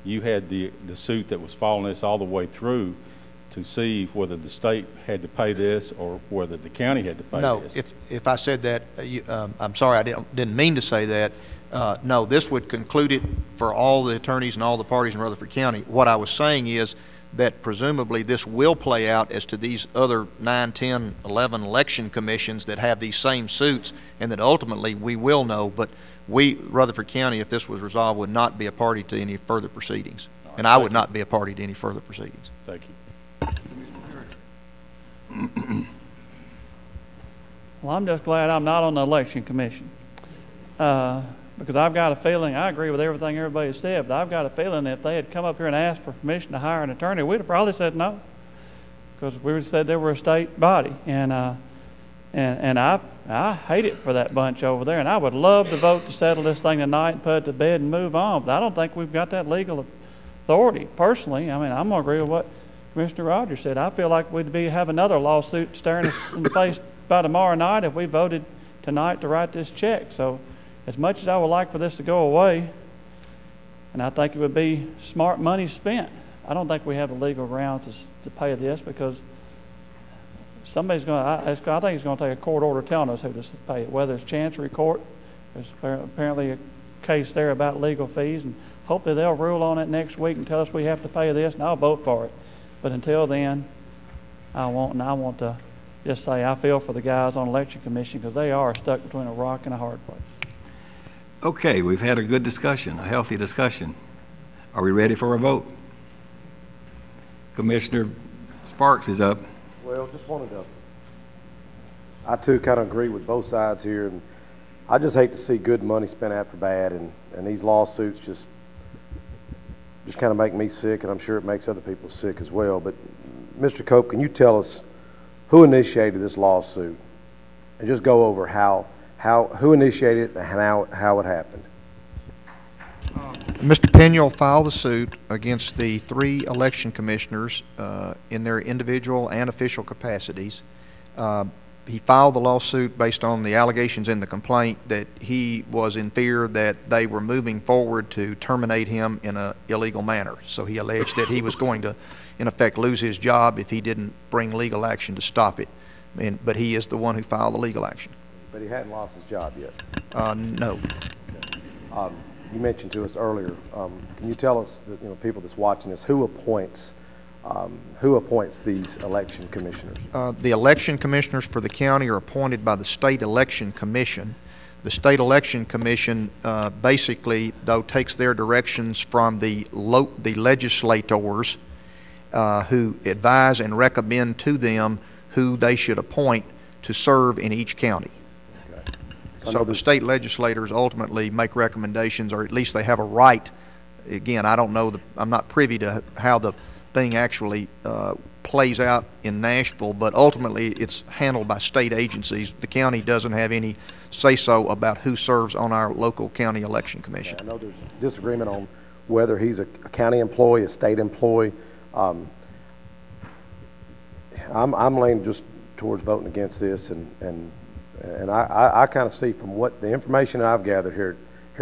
you had the suit that was following this all the way through to see whether the state had to pay this or whether the county had to pay this. No, if I said that, I'm sorry, I didn't mean to say that. No, this would conclude it for all the attorneys and all the parties in Rutherford County. What I was saying is that presumably this will play out as to these other 9, 10, 11 election commissions that have these same suits, and that ultimately we will know. But we, Rutherford County, if this was resolved, would not be a party to any further proceedings. Right, and I would not be a party to any further proceedings. Thank you. Well, I'm just glad I'm not on the election commission, because I've got a feeling, I agree with everything everybody said, but I've got a feeling that if they had come up here and asked for permission to hire an attorney, we'd have probably said no, because we would have said they were a state body. And And I hate it for that bunch over there, and I would love to vote to settle this thing tonight and put it to bed and move on, but I don't think we've got that legal authority, personally. I mean, I'm going to agree with what Commissioner Rogers said. I feel like we'd have another lawsuit staring us in the face by tomorrow night if we voted tonight to write this check. So as much as I would like for this to go away, and I think it would be smart money spent, I don't think we have the legal grounds to pay this, because somebody's going to, I think it's going to take a court order telling us who to pay it, whether it's Chancery Court. There's apparently a case there about legal fees, and hopefully they'll rule on it next week and tell us we have to pay this, and I'll vote for it. But until then, I want to just say I feel for the guys on the Election Commission, because they are stuck between a rock and a hard place. Okay, we've had a good discussion, a healthy discussion. Are we ready for a vote? Commissioner Sparks is up. Well, just wanted to, I too kind of agree with both sides here, and I just hate to see good money spent after bad, and these lawsuits just kind of make me sick, and I'm sure it makes other people sick as well. But Mr. Cope, can you tell us who initiated this lawsuit, and just go over who initiated it and how it happened? Mr. Peniel filed a suit against the 3 election commissioners in their individual and official capacities. He filed the lawsuit based on the allegations in the complaint that he was in fear that they were moving forward to terminate him in an illegal manner. So he alleged that he was going to, in effect, lose his job if he didn't bring legal action to stop it. But he is the one who filed the legal action. But he hadn't lost his job yet? No. Okay. You mentioned to us earlier, can you tell us, people that's watching this, who appoints these election commissioners? The election commissioners for the county are appointed by the State Election Commission. The State Election Commission basically, though, takes their directions from the legislators who advise and recommend to them who they should appoint to serve in each county. So the state legislators ultimately make recommendations, or at least they have a right. Again, I don't know, I'm not privy to how the thing actually plays out in Nashville, but ultimately it's handled by state agencies. The county doesn't have any say-so about who serves on our local county election commission. I know there's disagreement on whether he's a county employee, a state employee. I'm leaning just towards voting against this, and I kind of see from what the information that I've gathered here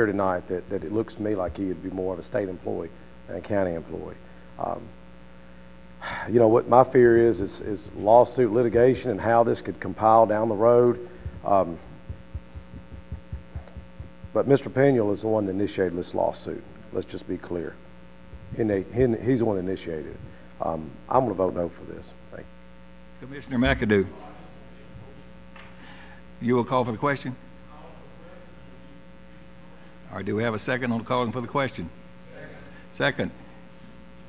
tonight that it looks to me like he would be more of a state employee than a county employee. What my fear is lawsuit litigation and how this could compile down the road. But Mr. Peniel is the one that initiated this lawsuit. Let's just be clear. He's the one that initiated it. I'm going to vote no for this. Thank you. Commissioner McAdoo. You will call for the question? All right, do we have a second on calling for the question? Second.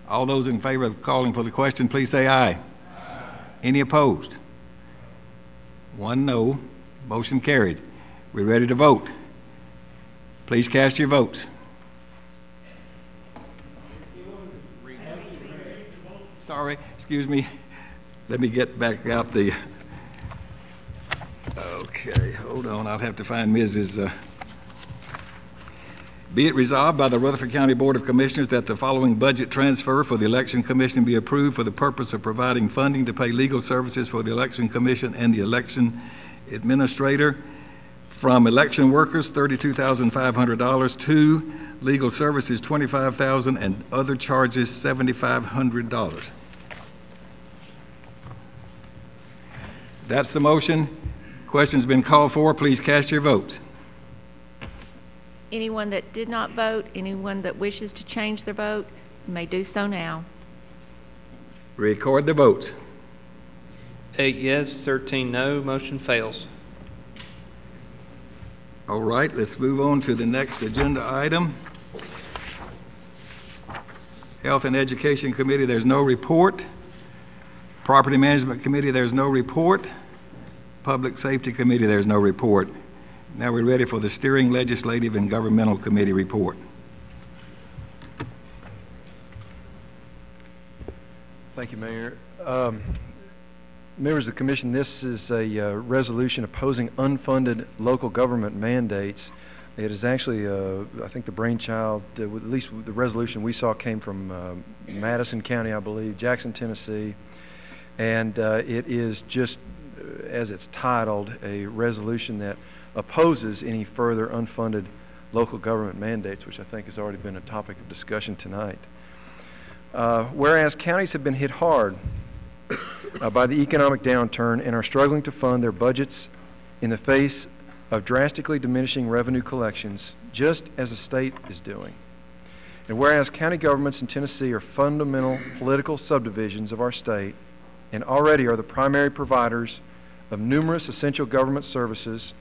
All those in favor of calling for the question, please say aye. Aye. Any opposed? 1 no. Motion carried. We're ready to vote. Please cast your votes. Sorry, excuse me. Let me get back out the... Okay, hold on. I'll have to find Mrs. Be it resolved by the Rutherford County Board of Commissioners that the following budget transfer for the Election Commission be approved for the purpose of providing funding to pay legal services for the Election Commission and the election administrator. From election workers, $32,500 to legal services, $25,000, and other charges, $7,500. That's the motion. Question's been called for. Please cast your votes. Anyone that did not vote, anyone that wishes to change their vote, may do so now. Record the votes. 8 yes, 13 no. Motion fails. All right, let's move on to the next agenda item. Health and Education Committee, there's no report. Property Management Committee, there's no report. Public Safety Committee, there's no report. Now we're ready for the Steering Legislative and Governmental Committee report. Thank you, Mayor. Members of the Commission, this is a resolution opposing unfunded local government mandates. It is actually, I think the brainchild, at least the resolution we saw came from Madison County, I believe, Jackson, Tennessee. And it is just, as it's titled, a resolution that opposes any further unfunded local government mandates, which I think has already been a topic of discussion tonight. Whereas counties have been hit hard by the economic downturn and are struggling to fund their budgets in the face of drastically diminishing revenue collections, just as the state is doing. And whereas county governments in Tennessee are fundamental political subdivisions of our state and already are the primary providers of numerous essential government services,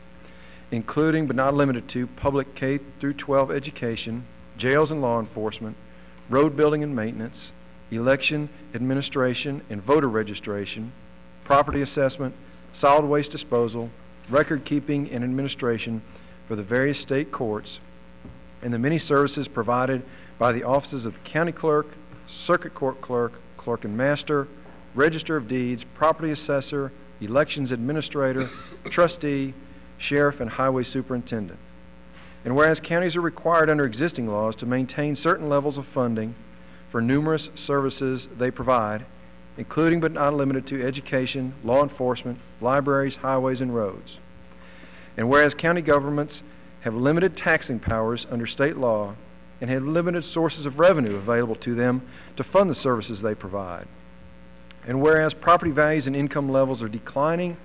including but not limited to public K through 12 education, jails and law enforcement, road building and maintenance, election administration and voter registration, property assessment, solid waste disposal, record keeping and administration for the various state courts, and the many services provided by the offices of the county clerk, circuit court clerk, clerk and master, register of deeds, property assessor, elections administrator, trustee, sheriff, and highway superintendent. And whereas counties are required under existing laws to maintain certain levels of funding for numerous services they provide, including but not limited to education, law enforcement, libraries, highways, and roads. And whereas county governments have limited taxing powers under state law and have limited sources of revenue available to them to fund the services they provide. And whereas property values and income levels are declining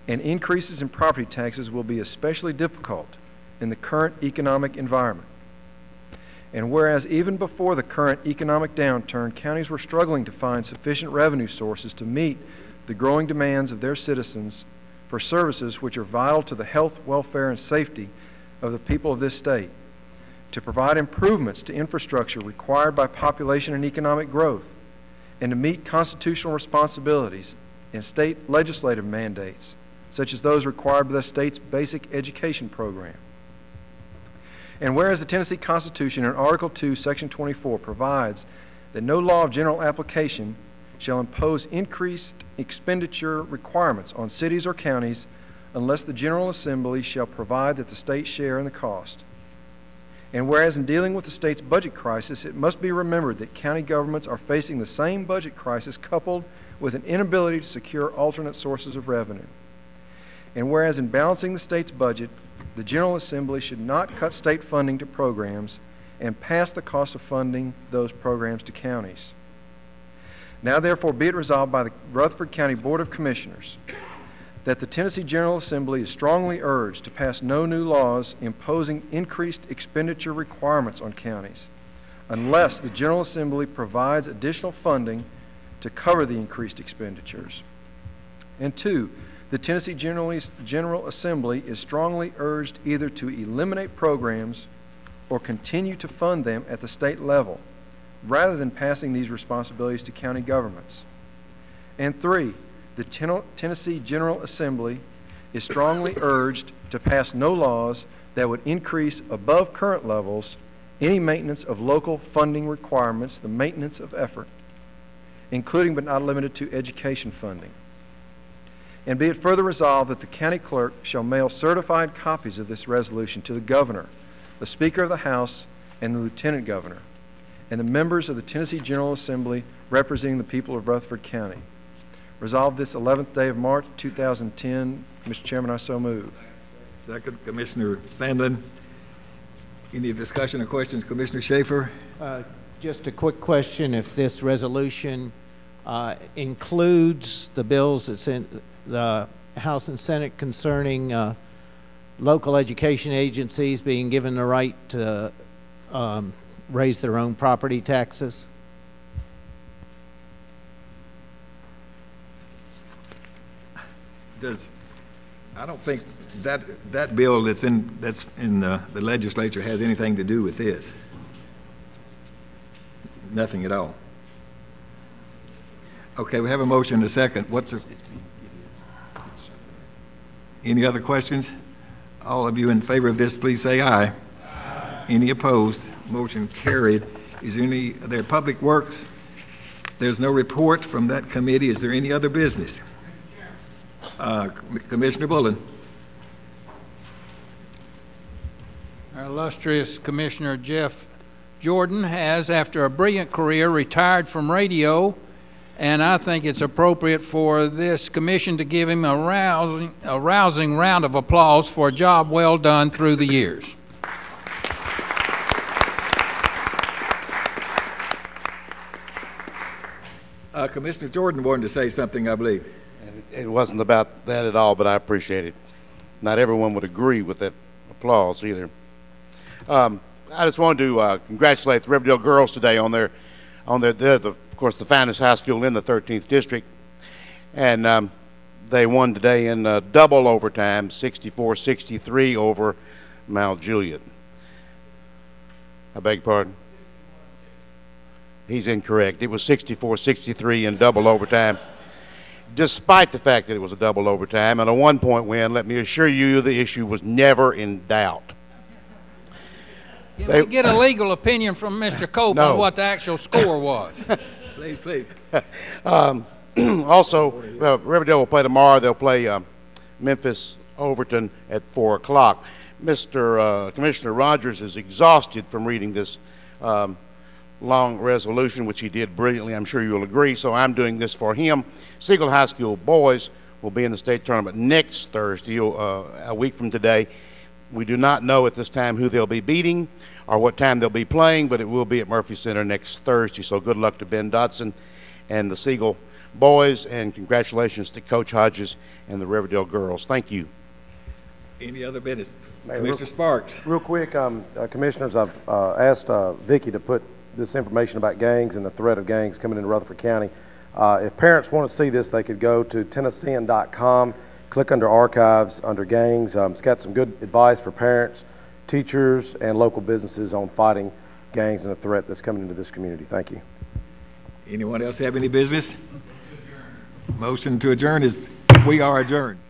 and increases in property taxes will be especially difficult in the current economic environment. And whereas even before the current economic downturn, counties were struggling to find sufficient revenue sources to meet the growing demands of their citizens for services which are vital to the health, welfare, and safety of the people of this state, to provide improvements to infrastructure required by population and economic growth, and to meet constitutional responsibilities and state legislative mandates, such as those required by the state's basic education program. And whereas the Tennessee Constitution in Article 2, Section 24 provides that no law of general application shall impose increased expenditure requirements on cities or counties unless the General Assembly shall provide that the state share in the cost. And whereas in dealing with the state's budget crisis, it must be remembered that county governments are facing the same budget crisis coupled with an inability to secure alternate sources of revenue. And whereas in balancing the state's budget, the General Assembly should not cut state funding to programs and pass the cost of funding those programs to counties. Now therefore be it resolved by the Rutherford County Board of Commissioners that the Tennessee General Assembly is strongly urged to pass no new laws imposing increased expenditure requirements on counties unless the General Assembly provides additional funding to cover the increased expenditures. And two, the Tennessee General Assembly is strongly urged either to eliminate programs or continue to fund them at the state level, rather than passing these responsibilities to county governments. And three, the Tennessee General Assembly is strongly urged to pass no laws that would increase above current levels any maintenance of local funding requirements, the maintenance of effort, including but not limited to education funding. And be it further resolved that the county clerk shall mail certified copies of this resolution to the governor, the Speaker of the House, and the Lieutenant Governor, and the members of the Tennessee General Assembly representing the people of Rutherford County. Resolved this 11th day of March 2010. Mr. Chairman, I so move. Second, Commissioner Sandlin. Any discussion or questions? Commissioner Schaefer? Just a quick question. If this resolution includes the bills that's in the House and Senate concerning local education agencies being given the right to raise their own property taxes? I don't think that bill that's in the legislature has anything to do with this. Nothing at all. Okay, we have a motion and a second. Any other questions? All of you in favor of this, please say aye. Aye. Any opposed? Motion carried. Is there public works? There's no report from that committee. Is there any other business? Commissioner Bullen. Our illustrious Commissioner Jeff Jordan has, after a brilliant career, retired from radio, and I think it's appropriate for this commission to give him a rousing round of applause for a job well done through the years. Commissioner Jordan wanted to say something, I believe. It wasn't about that at all, but I appreciate it. Not everyone would agree with that applause either. I just wanted to congratulate the Riverdale girls today on their of course, the finest high school in the 13th district, and they won today in double overtime, 64-63 over Mount Juliet. I beg your pardon? He's incorrect. It was 64-63 in double overtime, despite the fact that it was a double overtime and a 1-point win. Let me assure you, the issue was never in doubt. Can we get a legal opinion from Mr. Cope on what the actual score was? Please, please. Also, Riverdale will play tomorrow. They'll play Memphis Overton at 4 o'clock. Commissioner Rogers is exhausted from reading this long resolution, which he did brilliantly. I'm sure you'll agree, so I'm doing this for him. Siegel High School boys will be in the state tournament next Thursday, a week from today. We do not know at this time who they'll be beating or what time they'll be playing, but it will be at Murphy Center next Thursday. So good luck to Ben Dodson and the Siegel boys, and congratulations to Coach Hodges and the Riverdale girls. Thank you. Any other business? Commissioner Sparks. Real quick, Commissioners, I've asked Vicki to put this information about gangs and the threat of gangs coming into Rutherford County. If parents want to see this, they could go to Tennessean.com. Click under archives, under gangs. It's got some good advice for parents, teachers, and local businesses on fighting gangs and the threat that's coming into this community. Thank you. Anyone else have any business? Motion to adjourn is, we are adjourned.